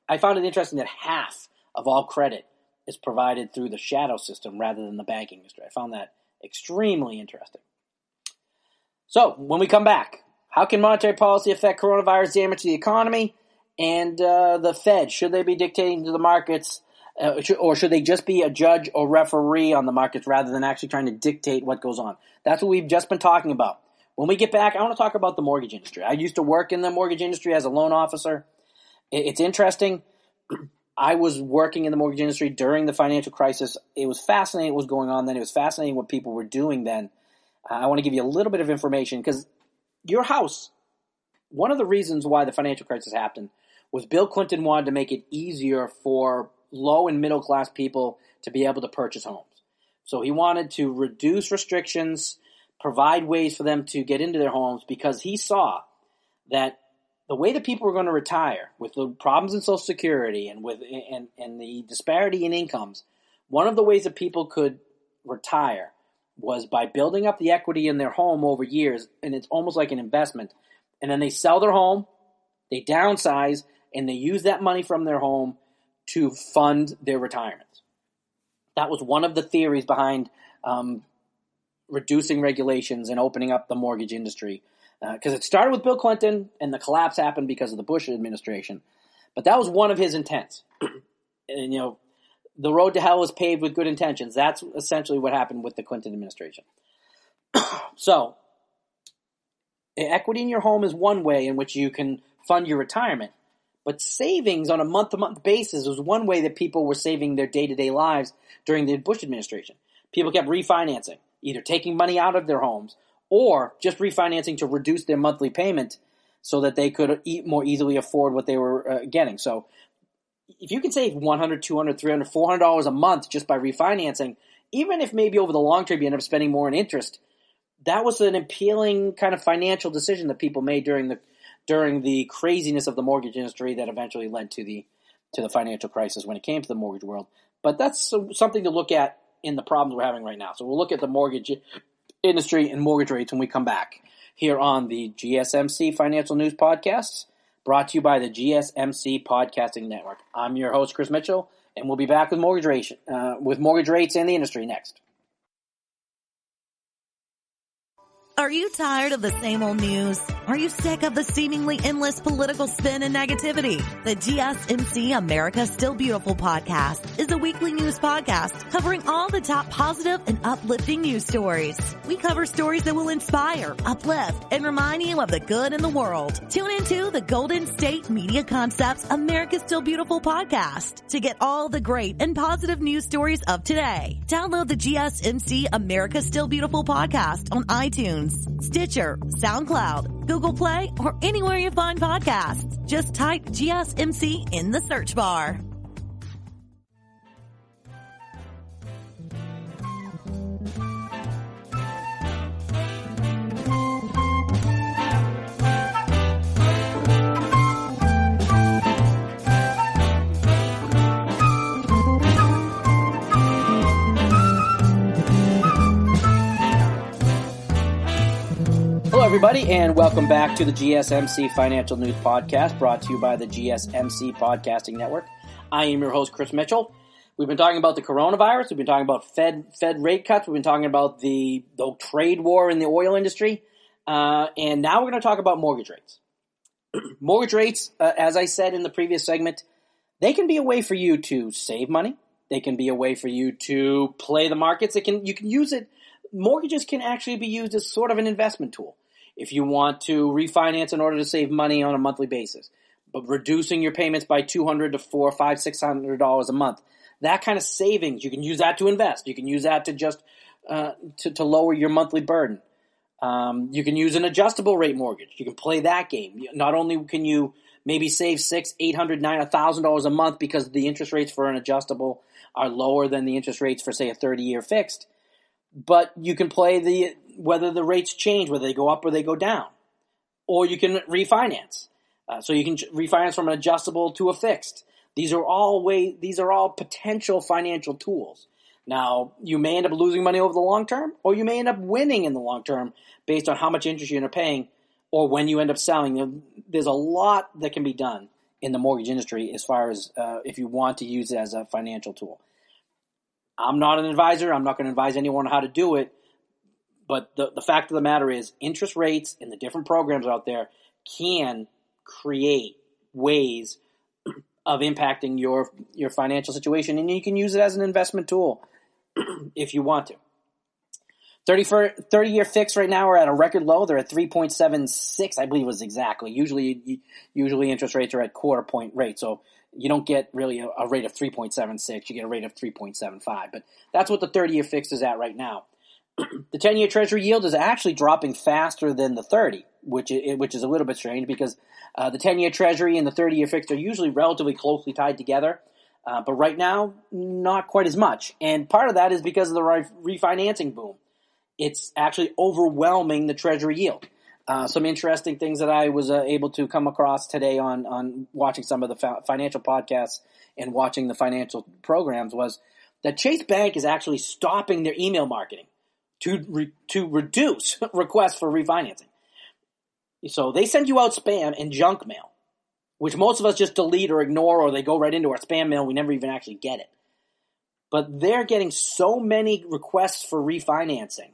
I found it interesting that half of all credit is provided through the shadow system rather than the banking industry. I found that extremely interesting. So when we come back, how can monetary policy affect coronavirus damage to the economy and the Fed? Should they be dictating to the markets, or should they just be a judge or referee on the markets rather than actually trying to dictate what goes on? That's what we've just been talking about. When we get back, I want to talk about the mortgage industry. I used to work in the mortgage industry as a loan officer. It's interesting. I was working in the mortgage industry during the financial crisis. It was fascinating what was going on then. It was fascinating what people were doing then. I want to give you a little bit of information because your house, one of the reasons why the financial crisis happened was Bill Clinton wanted to make it easier for low and middle class people to be able to purchase homes. So he wanted to reduce restrictions, provide ways for them to get into their homes because he saw that the way that people were going to retire with the problems in Social Security and with and the disparity in incomes, one of the ways that people could retire was by building up the equity in their home over years, and it's almost like an investment. And then they sell their home, they downsize, and they use that money from their home to fund their retirements. That was one of the theories behind reducing regulations and opening up the mortgage industry. Because it started with Bill Clinton, and the collapse happened because of the Bush administration. But that was one of his intents. And, the road to hell is paved with good intentions. That's essentially what happened with the Clinton administration. So, equity in your home is one way in which you can fund your retirement. But savings on a month-to-month basis was one way that people were saving their day-to-day lives during the Bush administration. People kept refinancing, either taking money out of their homes or just refinancing to reduce their monthly payment so that they could more easily afford what they were getting. So if you can save $100, $200, $300, $400 a month just by refinancing, even if maybe over the long term you end up spending more in interest, that was an appealing kind of financial decision that people made during the craziness of the mortgage industry that eventually led to the financial crisis when it came to the mortgage world. But that's something to look at in the problems we're having right now. So we'll look at the mortgage industry and mortgage rates when we come back here on the GSMc Financial News Podcasts, brought to you by the GSMc Podcasting Network. I'm your host, Chris Mitchell, and we'll be back with mortgage rates and the industry next. Are you tired of the same old news? Are you sick of the seemingly endless political spin and negativity? The GSMc America's Still Beautiful podcast is a weekly news podcast covering all the top positive and uplifting news stories. We cover stories that will inspire, uplift, and remind you of the good in the world. Tune into the Golden State Media Concepts America's Still Beautiful podcast to get all the great and positive news stories of today. Download the GSMc America's Still Beautiful podcast on iTunes, Stitcher, SoundCloud, Google Play, or anywhere you find podcasts. Just type GSMc in the search bar. Hello, everybody, and welcome back to the GSMc Financial News Podcast, brought to you by the GSMc Podcasting Network. I am your host, Chris Mitchell. We've been talking about the coronavirus. We've been talking about Fed rate cuts. We've been talking about the trade war in the oil industry. And now we're going to talk about mortgage rates. Mortgage rates, as I said in the previous segment, they can be a way for you to save money. They can be a way for you to play the markets. You can use it. Mortgages can actually be used as sort of an investment tool. If you want to refinance in order to save money on a monthly basis, but reducing your payments by $200 to $400, $500, $600 a month, that kind of savings, you can use that to invest. You can use that to just to lower your monthly burden. You can use an adjustable rate mortgage. You can play that game. Not only can you maybe save $600, $800, $900, $1,000 a month because the interest rates for an adjustable are lower than the interest rates for, say, a 30-year fixed, but you can play whether the rates change, whether they go up or they go down. Or you can refinance. So you can refinance from an adjustable to a fixed. These are all potential financial tools. Now, you may end up losing money over the long term, or you may end up winning in the long term based on how much interest you end up paying or when you end up selling. There's a lot that can be done in the mortgage industry as far as if you want to use it as a financial tool. I'm not an advisor. I'm not going to advise anyone on how to do it. But the fact of the matter is interest rates and the different programs out there can create ways of impacting your financial situation, and you can use it as an investment tool if you want to. 30-year fix right now are at a record low. They're at 3.76, I believe was exactly. Usually interest rates are at quarter point rate, so you don't get really a rate of 3.76. You get a rate of 3.75. But that's what the 30-year fix is at right now. The 10-year Treasury yield is actually dropping faster than the 30, which is a little bit strange because the 10-year Treasury and the 30-year fixed are usually relatively closely tied together. But right now, not quite as much. And part of that is because of the refinancing boom. It's actually overwhelming the Treasury yield. Some interesting things that I was able to come across today on watching some of the financial podcasts and watching the financial programs was that Chase Bank is actually stopping their email marketing to reduce requests for refinancing. So they send you out spam and junk mail, which most of us just delete or ignore, or they go right into our spam mail. We never even actually get it. But they're getting so many requests for refinancing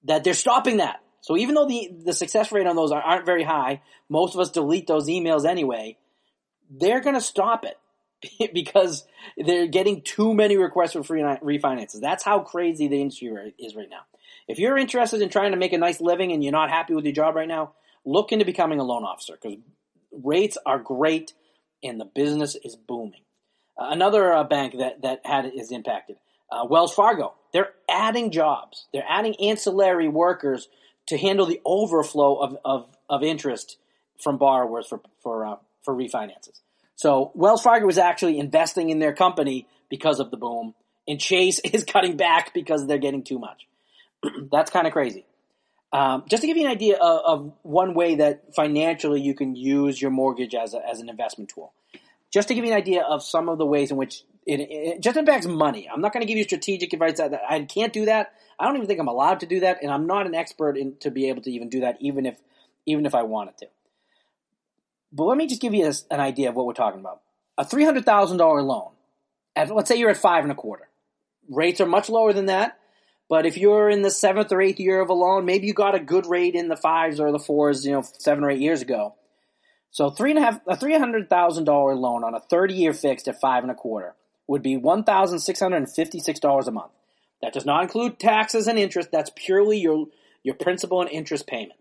that they're stopping that. So even though the success rate on those aren't very high, most of us delete those emails anyway, they're going to stop it because they're getting too many requests for free refinances. That's how crazy the industry is right now. If you're interested in trying to make a nice living and you're not happy with your job right now, look into becoming a loan officer because rates are great and the business is booming. Another bank that is impacted, Wells Fargo. They're adding jobs. They're adding ancillary workers to handle the overflow of interest from borrowers for refinances. So Wells Fargo is actually investing in their company because of the boom, and Chase is cutting back because they're getting too much. That's kind of crazy. Just to give you an idea of one way that financially you can use your mortgage as an investment tool. Just to give you an idea of some of the ways in which it just impacts money. I'm not going to give you strategic advice. I can't do that. I don't even think I'm allowed to do that, and I'm not an expert to be able to even do that, even if I wanted to. But let me just give you an idea of what we're talking about. A $300,000 loan. Let's say you're at 5.25. Rates are much lower than that. But if you're in the 7th or 8th year of a loan, maybe you got a good rate in the 5s or the 4s, 7 or 8 years ago. So a $300,000 loan on a 30-year fixed at 5.25 would be $1,656 a month. That does not include taxes and interest. That's purely your principal and interest payment.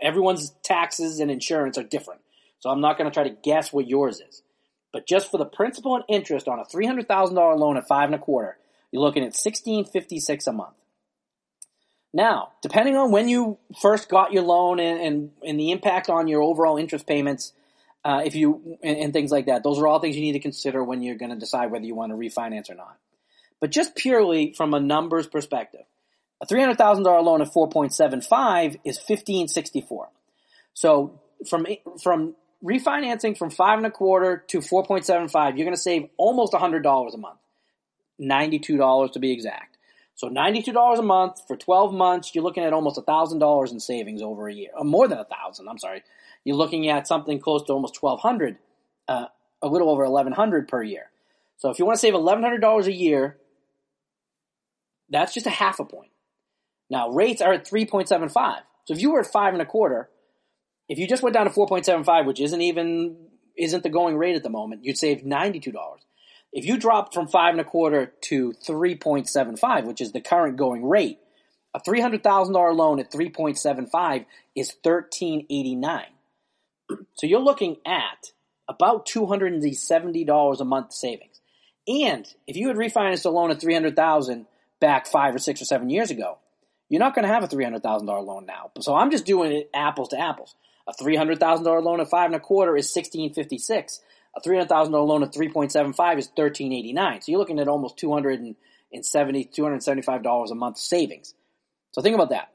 Everyone's taxes and insurance are different. So I'm not going to try to guess what yours is. But just for the principal and interest on a $300,000 loan at 5.25, you're looking at $1,656 a month. Now, depending on when you first got your loan and the impact on your overall interest payments, and things like that, those are all things you need to consider when you're going to decide whether you want to refinance or not. But just purely from a numbers perspective, a $300,000 loan at 4.75 is $1,564. So from refinancing from 5.25 to 4.75, you're going to save almost $100 a month. $92 to be exact. So $92 a month for 12 months, you're looking at almost $1,000 in savings over a year. Or more than $1,000, I'm sorry. You're looking at something close to almost $1,200, a little over $1,100 per year. So if you want to save $1,100 a year, that's just a half a point. Now, rates are at 3.75. So if you were at 5.25, if you just went down to 4.75, which isn't the going rate at the moment, you'd save $92. If you dropped from 5.25 to 3.75, which is the current going rate, a $300,000 loan at 3.75 is $1,389. So you're looking at about $270 a month savings. And if you had refinanced a loan at $300,000 back 5 or 6 or 7 years ago, you're not going to have a $300,000 loan now. So I'm just doing it apples to apples. A $300,000 loan at 5.25 is $1,656. A $300,000 loan at 3.75 is $1,389. So you're looking at almost $275 a month savings. So think about that.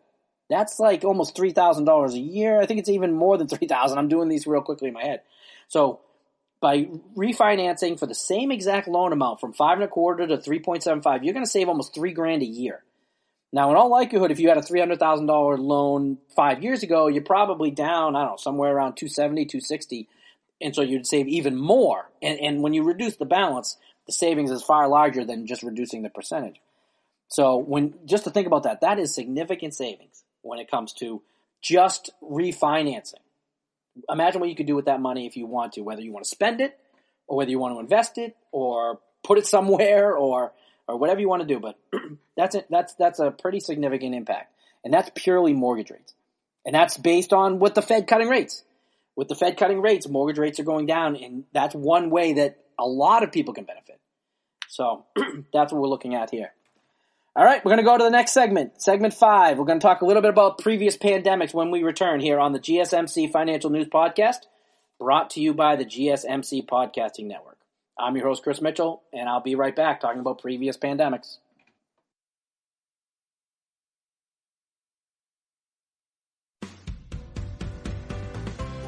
That's like almost $3,000 a year. I think it's even more than $3,000. I'm doing these real quickly in my head. So by refinancing for the same exact loan amount from 5.25 to 3.75, you're going to save almost $3,000 a year. Now, in all likelihood, if you had a $300,000 loan 5 years ago, you're probably down, somewhere around $270, $260. And so you'd save even more. And when you reduce the balance, the savings is far larger than just reducing the percentage. So just to think about that, that is significant savings when it comes to just refinancing. Imagine what you could do with that money if you want to, whether you want to spend it or whether you want to invest it or put it somewhere or whatever you want to do. But that's a pretty significant impact. And that's purely mortgage rates. And that's based on what the Fed cutting rates. With the Fed cutting rates, mortgage rates are going down, and that's one way that a lot of people can benefit. So that's what we're looking at here. All right, we're going to go to the next segment, segment 5. We're going to talk a little bit about previous pandemics when we return here on the GSMc Financial News Podcast, brought to you by the GSMc Podcasting Network. I'm your host, Chris Mitchell, and I'll be right back talking about previous pandemics.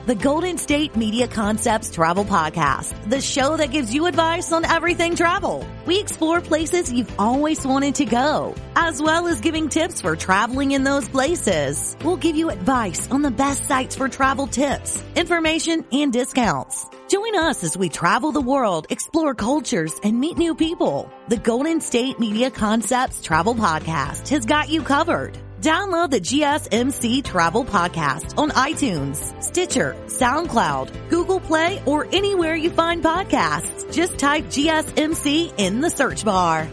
The Golden State Media Concepts Travel Podcast, the show that gives you advice on everything travel. We explore places you've always wanted to go, as well as giving tips for traveling in those places. We'll give you advice on the best sites for travel tips, information, and discounts. Join us as we travel the world, explore cultures, and meet new people. The Golden State Media Concepts Travel Podcast has got you covered. Download the GSMc Travel Podcast on iTunes, Stitcher, SoundCloud, Google Play, or anywhere you find podcasts. Just type GSMc in the search bar.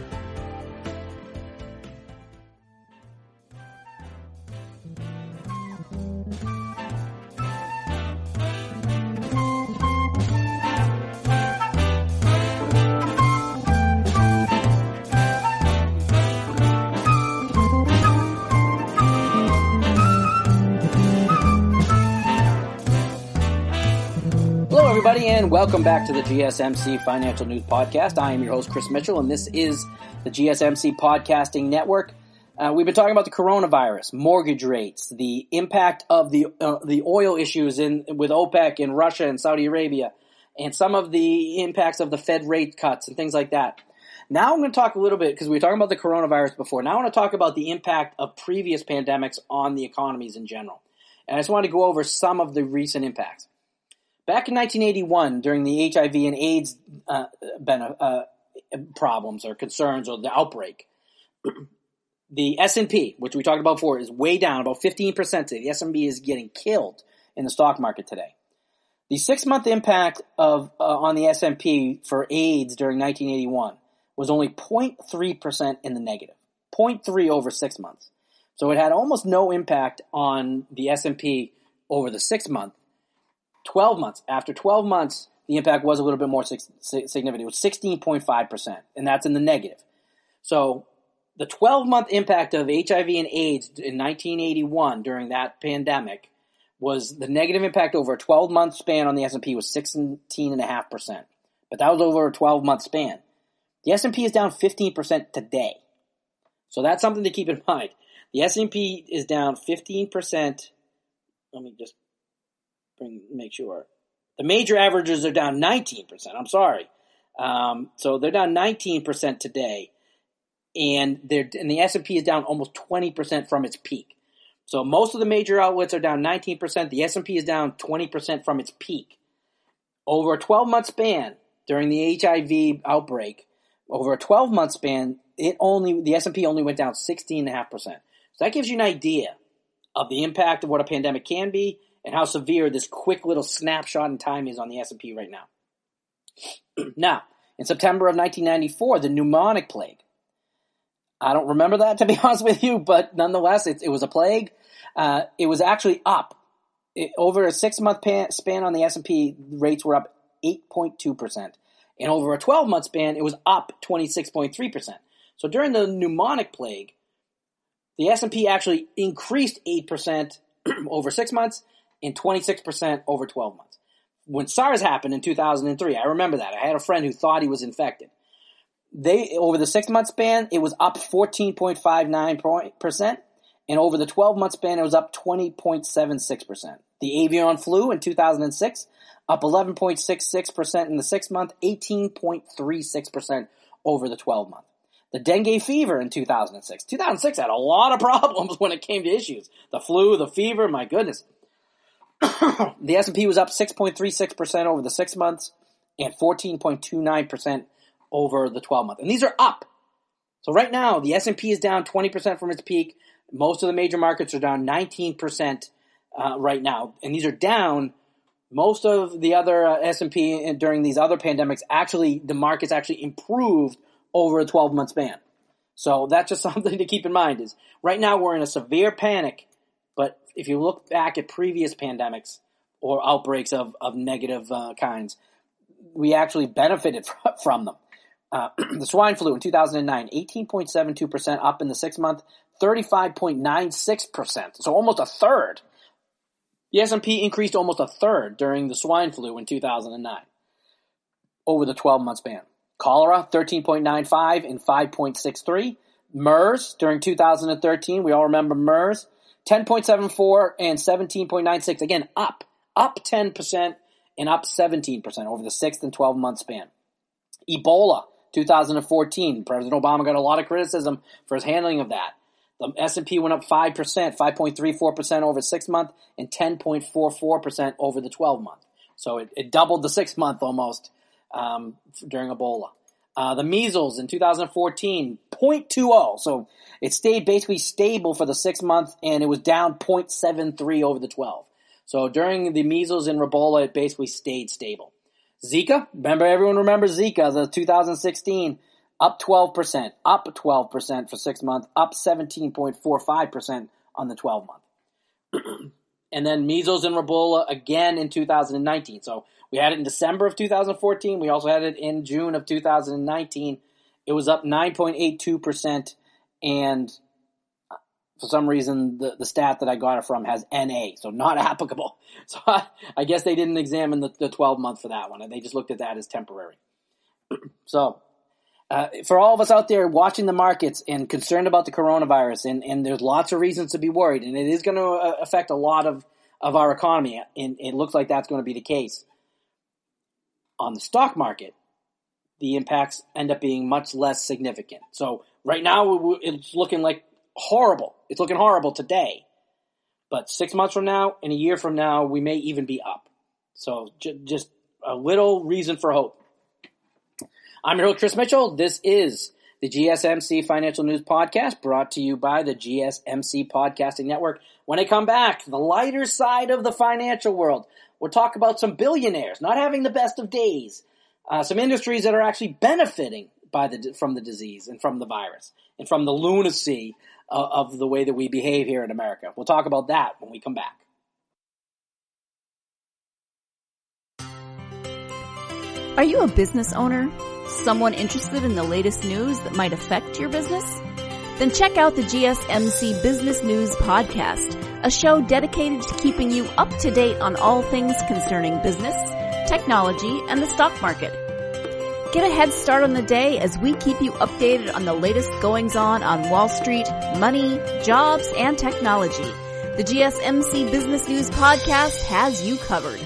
Everybody, and welcome back to the GSMc Financial News Podcast. I am your host, Chris Mitchell, and this is the GSMc Podcasting Network. We've been talking about the coronavirus, mortgage rates, the impact of the oil issues with OPEC and Russia and Saudi Arabia, and some of the impacts of the Fed rate cuts and things like that. Now I'm going to talk a little bit, because we were talking about the coronavirus before. Now I want to talk about the impact of previous pandemics on the economies in general. And I just want to go over some of the recent impacts. Back in 1981, during the HIV and AIDS problems or concerns or the outbreak, the S&P, which we talked about before, is way down, about 15% today. The S&P is getting killed in the stock market today. The 6-month impact on the S&P for AIDS during 1981 was only 0.3% in the negative, 0.3 over 6 months. So it had almost no impact on the S&P over the 6 month. 12 months. After 12 months, the impact was a little bit more significant. It was 16.5%, and that's in the negative. So the 12-month impact of HIV and AIDS in 1981 during that pandemic was the negative impact over a 12-month span on the S&P was 16.5%. But that was over a 12-month span. The S&P is down 15% today. So that's something to keep in mind. The S&P is down 15%. Let me just make sure. The major averages are down 19%. I'm sorry. So they're down 19% today, and the S&P is down almost 20% from its peak. So most of the major outlets are down 19%. The S&P is down 20% from its peak. Over a 12-month span during the HIV outbreak, over a 12-month span, the S&P only went down 16.5%. So that gives you an idea of the impact of what a pandemic can be and how severe this quick little snapshot in time is on the S&P right now. Now, in September of 1994, the pneumonic plague. I don't remember that, to be honest with you, but nonetheless, it was a plague. It was actually up. Over a 6-month span on the S&P, rates were up 8.2%. And over a 12-month span, it was up 26.3%. So during the pneumonic plague, the S&P actually increased 8% over 6 months, and 26% over 12 months. When SARS happened in 2003, I remember that. I had a friend who thought he was infected. Over the 6-month span, it was up 14.59%, and over the 12-month span, it was up 20.76%. The avian flu in 2006, up 11.66% in the 6-month, 18.36% over the 12-month. The dengue fever in 2006. 2006 had a lot of problems when it came to issues. The flu, the fever, my goodness. The S&P was up 6.36% over the 6 months and 14.29% over the 12-month. And these are up. So right now, the S&P is down 20% from its peak. Most of the major markets are down 19% right now. And these are down. Most of the other S&P during these other pandemics, the markets actually improved over a 12-month span. So that's just something to keep in mind is right now we're in a severe panic. But if you look back at previous pandemics or outbreaks of negative kinds, we actually benefited from them. The swine flu in 2009, 18.72% up in the 6 month, 35.96%, so almost a third. The S&P increased almost a third during the swine flu in 2009 over the 12-month span. Cholera, 13.95 and 5.63. MERS during 2013, we all remember MERS, 10.74 and 17.96. Again, up 10% and up 17% over the 6th and 12-month span. Ebola, 2014. President Obama got a lot of criticism for his handling of that. The S&P went up 5%, 5.34% over 6 month and 10.44% over the 12 month. So it doubled the 6 month almost during Ebola. The measles in 2014, 0.20. So it stayed basically stable for the 6 month and it was down 0.73 over the 12. So during the measles and Ebola, it basically stayed stable. Zika, everyone remembers Zika, the 2016, up 12% for 6 months, up 17.45% on the 12 month. And then measles and rubella again in 2019. So we had it in December of 2014. We also had it in June of 2019. It was up 9.82%. And for some reason, the stat that I got it from has NA, so not applicable. So I guess they didn't examine the 12-month for that one, and they just looked at that as temporary. So for all of us out there watching the markets and concerned about the coronavirus, and there's lots of reasons to be worried, and it is going to affect a lot of our economy, and it looks like that's going to be the case. On the stock market, the impacts end up being much less significant. So right now, it's looking like horrible. It's looking horrible today. But 6 months from now and a year from now, we may even be up. So just a little reason for hope. I'm your host, Chris Mitchell. This is the GSMc Financial News Podcast brought to you by the GSMc Podcasting Network. When I come back, the lighter side of the financial world. We'll talk about some billionaires not having the best of days. Some industries that are actually benefiting from the disease and from the virus and from the lunacy of the way that we behave here in America. We'll talk about that when we come back. Are you a business owner? Someone interested in the latest news that might affect your business? Then check out the GSMc Business News Podcast, a show dedicated to keeping you up to date on all things concerning business, technology, and the stock market. Get a head start on the day as we keep you updated on the latest goings-on Wall Street, money, jobs, and technology. The GSMc Business News Podcast has you covered.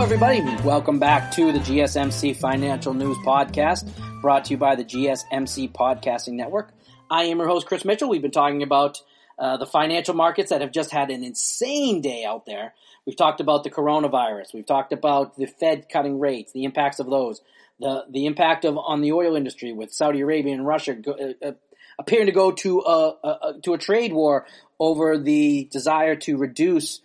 Everybody, welcome back to the GSMc Financial News Podcast, brought to you by the GSMc Podcasting Network. I am your host, Chris Mitchell. We've been talking about the financial markets that have just had an insane day out there. We've talked about the coronavirus. We've talked about the Fed cutting rates, the impacts of those, the impact on the oil industry with Saudi Arabia and Russia appearing to go to a trade war over the desire to reduce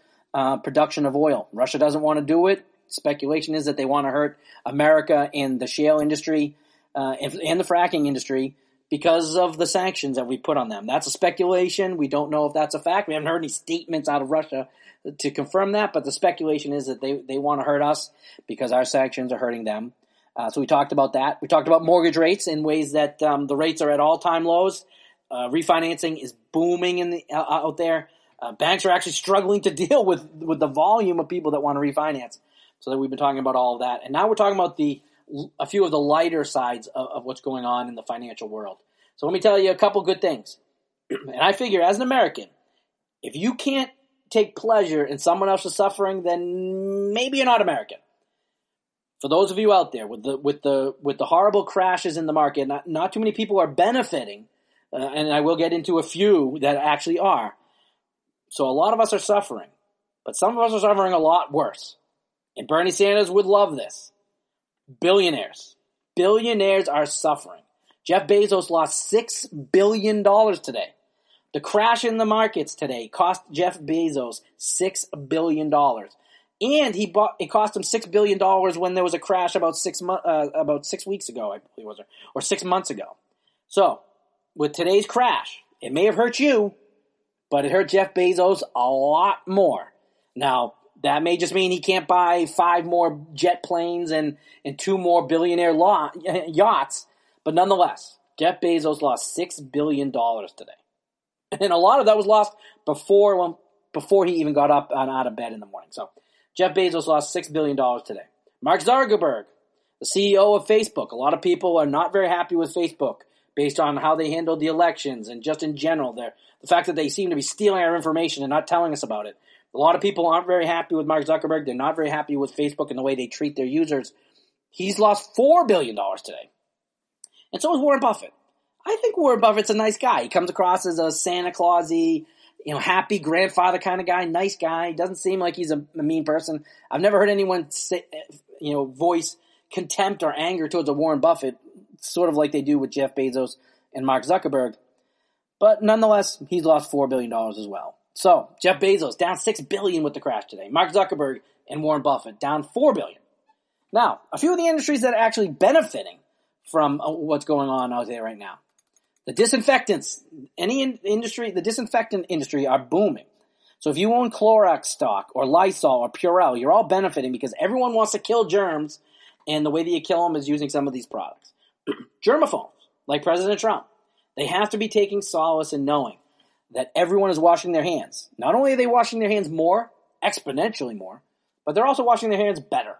production of oil. Russia doesn't want to do it. Speculation is that they want to hurt America and the shale industry and the fracking industry because of the sanctions that we put on them. That's a speculation. We don't know if that's a fact. We haven't heard any statements out of Russia to confirm that, but the speculation is that they want to hurt us because our sanctions are hurting them. So we talked about that. We talked about mortgage rates in ways that the rates are at all-time lows. Refinancing is booming out there. Banks are actually struggling to deal with the volume of people that want to refinance. So that we've been talking about all of that. And now we're talking about a few of the lighter sides of what's going on in the financial world. So let me tell you a couple good things. And I figure, as an American, if you can't take pleasure in someone else's suffering, then maybe you're not American. For those of you out there with the horrible crashes in the market, not too many people are benefiting, and I will get into a few that actually are. So a lot of us are suffering, but some of us are suffering a lot worse. And Bernie Sanders would love this. Billionaires are suffering. Jeff Bezos lost $6 billion today. The crash in the markets today cost Jeff Bezos $6 billion. And it cost him $6 billion when there was a crash about 6 weeks ago, I believe it was, or 6 months ago. So, with today's crash, it may have hurt you, but it hurt Jeff Bezos a lot more. Now, that may just mean he can't buy 5 more jet planes and 2 more billionaire yachts, but nonetheless, Jeff Bezos lost $6 billion today. And a lot of that was lost before he even got up and out of bed in the morning. So Jeff Bezos lost $6 billion today. Mark Zuckerberg, the CEO of Facebook. A lot of people are not very happy with Facebook based on how they handled the elections and just in general. The fact that they seem to be stealing our information and not telling us about it. A lot of people aren't very happy with Mark Zuckerberg. They're not very happy with Facebook and the way they treat their users. He's lost $4 billion today. And so is Warren Buffett. I think Warren Buffett's a nice guy. He comes across as a Santa Claus-y, happy grandfather kind of guy, nice guy. Doesn't seem like he's a mean person. I've never heard anyone say, voice contempt or anger towards a Warren Buffett, sort of like they do with Jeff Bezos and Mark Zuckerberg. But nonetheless, he's lost $4 billion as well. So, Jeff Bezos down $6 billion with the crash today. Mark Zuckerberg and Warren Buffett down $4 billion. Now, a few of the industries that are actually benefiting from what's going on out there right now. The disinfectants, the disinfectant industry are booming. So if you own Clorox stock or Lysol or Purell, you're all benefiting because everyone wants to kill germs, and the way that you kill them is using some of these products. Germaphobes, like President Trump, they have to be taking solace in knowing that everyone is washing their hands. Not only are they washing their hands more, exponentially more, but they're also washing their hands better.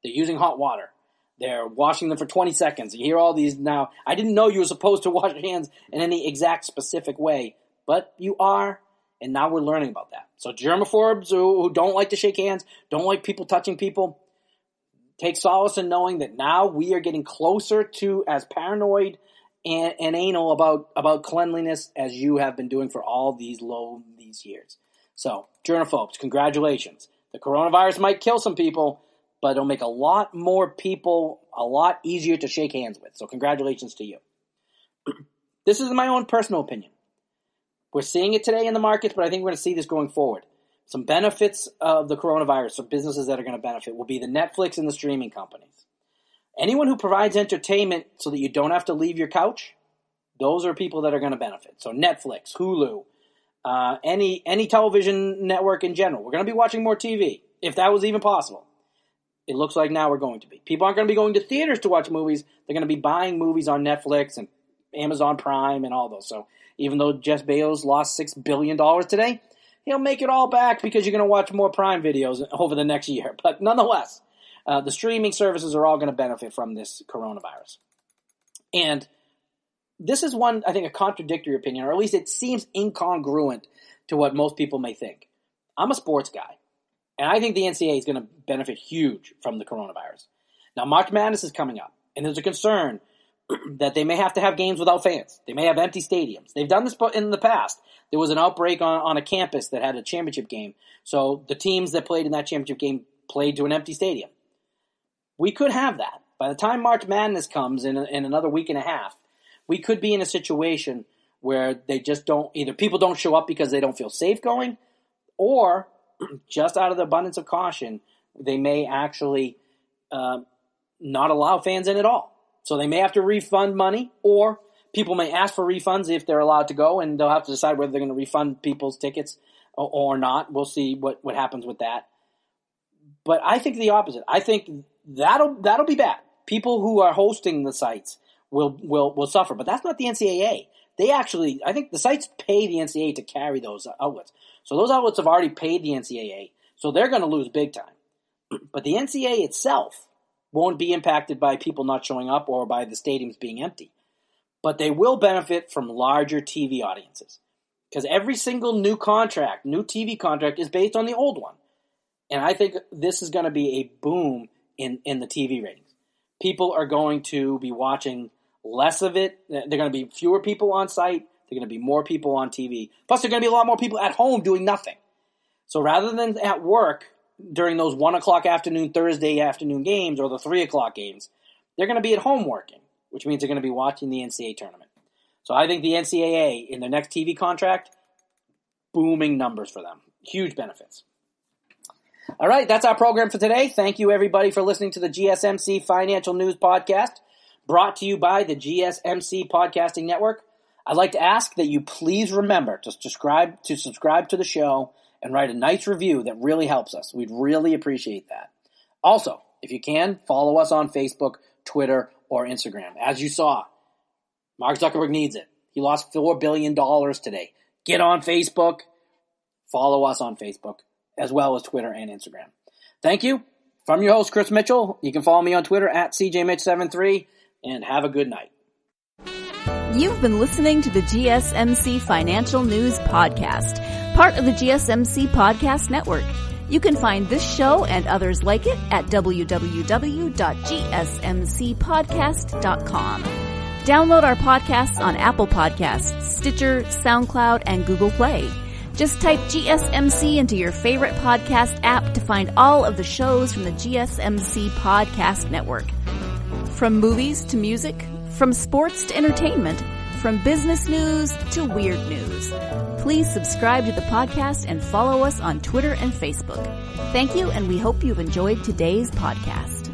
They're using hot water. They're washing them for 20 seconds. You hear all these now. I didn't know you were supposed to wash your hands in any exact specific way, but you are, and now we're learning about that. So germaphobes who don't like to shake hands, don't like people touching people, take solace in knowing that now we are getting closer to as paranoid and anal about cleanliness as you have been doing for all these years. So, germaphobes, congratulations. The coronavirus might kill some people, but it'll make a lot more people a lot easier to shake hands with. So congratulations to you. This is my own personal opinion. We're seeing it today in the markets, but I think we're going to see this going forward. Some benefits of the coronavirus, some businesses that are going to benefit, will be the Netflix and the streaming companies. Anyone who provides entertainment so that you don't have to leave your couch, those are people that are going to benefit. So Netflix, Hulu, any television network in general. We're going to be watching more TV, if that was even possible. It looks like now we're going to be. People aren't going to be going to theaters to watch movies. They're going to be buying movies on Netflix and Amazon Prime and all those. So even though Jeff Bezos lost $6 billion today, he'll make it all back because you're going to watch more Prime videos over the next year. But nonetheless, the streaming services are all going to benefit from this coronavirus. And this is one, I think, a contradictory opinion, or at least it seems incongruent to what most people may think. I'm a sports guy. And I think the NCAA is going to benefit huge from the coronavirus. Now, March Madness is coming up, and there's a concern that they may have to have games without fans. They may have empty stadiums. They've done this in the past. There was an outbreak on a campus that had a championship game, so the teams that played in that championship game played to an empty stadium. We could have that. By the time March Madness comes in another week and a half, we could be in a situation where they just either people don't show up because they don't feel safe going, or just out of the abundance of caution, they may actually not allow fans in at all. So they may have to refund money, or people may ask for refunds if they're allowed to go, and they'll have to decide whether they're going to refund people's tickets or not. We'll see what happens with that. But I think the opposite. I think that'll be bad. People who are hosting the sites will suffer, but that's not the NCAA. I think the sites pay the NCAA to carry those outlets. So those outlets have already paid the NCAA, so they're going to lose big time. But the NCAA itself won't be impacted by people not showing up or by the stadiums being empty. But they will benefit from larger TV audiences. Because every single new TV contract is based on the old one. And I think this is going to be a boom in the TV ratings. People are going to be watching less of it. There are going to be fewer people on site. There are going to be more people on TV. Plus, there are going to be a lot more people at home doing nothing. So rather than at work during those 1 o'clock afternoon, Thursday afternoon games or the 3 o'clock games, they're going to be at home working, which means they're going to be watching the NCAA tournament. So I think the NCAA, in their next TV contract, booming numbers for them. Huge benefits. All right, that's our program for today. Thank you, everybody, for listening to the GSMc Financial News Podcast, brought to you by the GSMc Podcasting Network. I'd like to ask that you please remember to subscribe to the show and write a nice review. That really helps us. We'd really appreciate that. Also, if you can, follow us on Facebook, Twitter, or Instagram. As you saw, Mark Zuckerberg needs it. He lost $4 billion today. Get on Facebook. Follow us on Facebook, as well as Twitter and Instagram. Thank you. From your host, Chris Mitchell. You can follow me on Twitter at CJMitch73, and have a good night. You've been listening to the GSMc Financial News Podcast, part of the GSMc Podcast Network. You can find this show and others like it at www.gsmcpodcast.com. Download our podcasts on Apple Podcasts, Stitcher, SoundCloud, and Google Play. Just type GSMC into your favorite podcast app to find all of the shows from the GSMC Podcast Network. From movies to music, from sports to entertainment, from business news to weird news. Please subscribe to the podcast and follow us on Twitter and Facebook. Thank you, and we hope you've enjoyed today's podcast.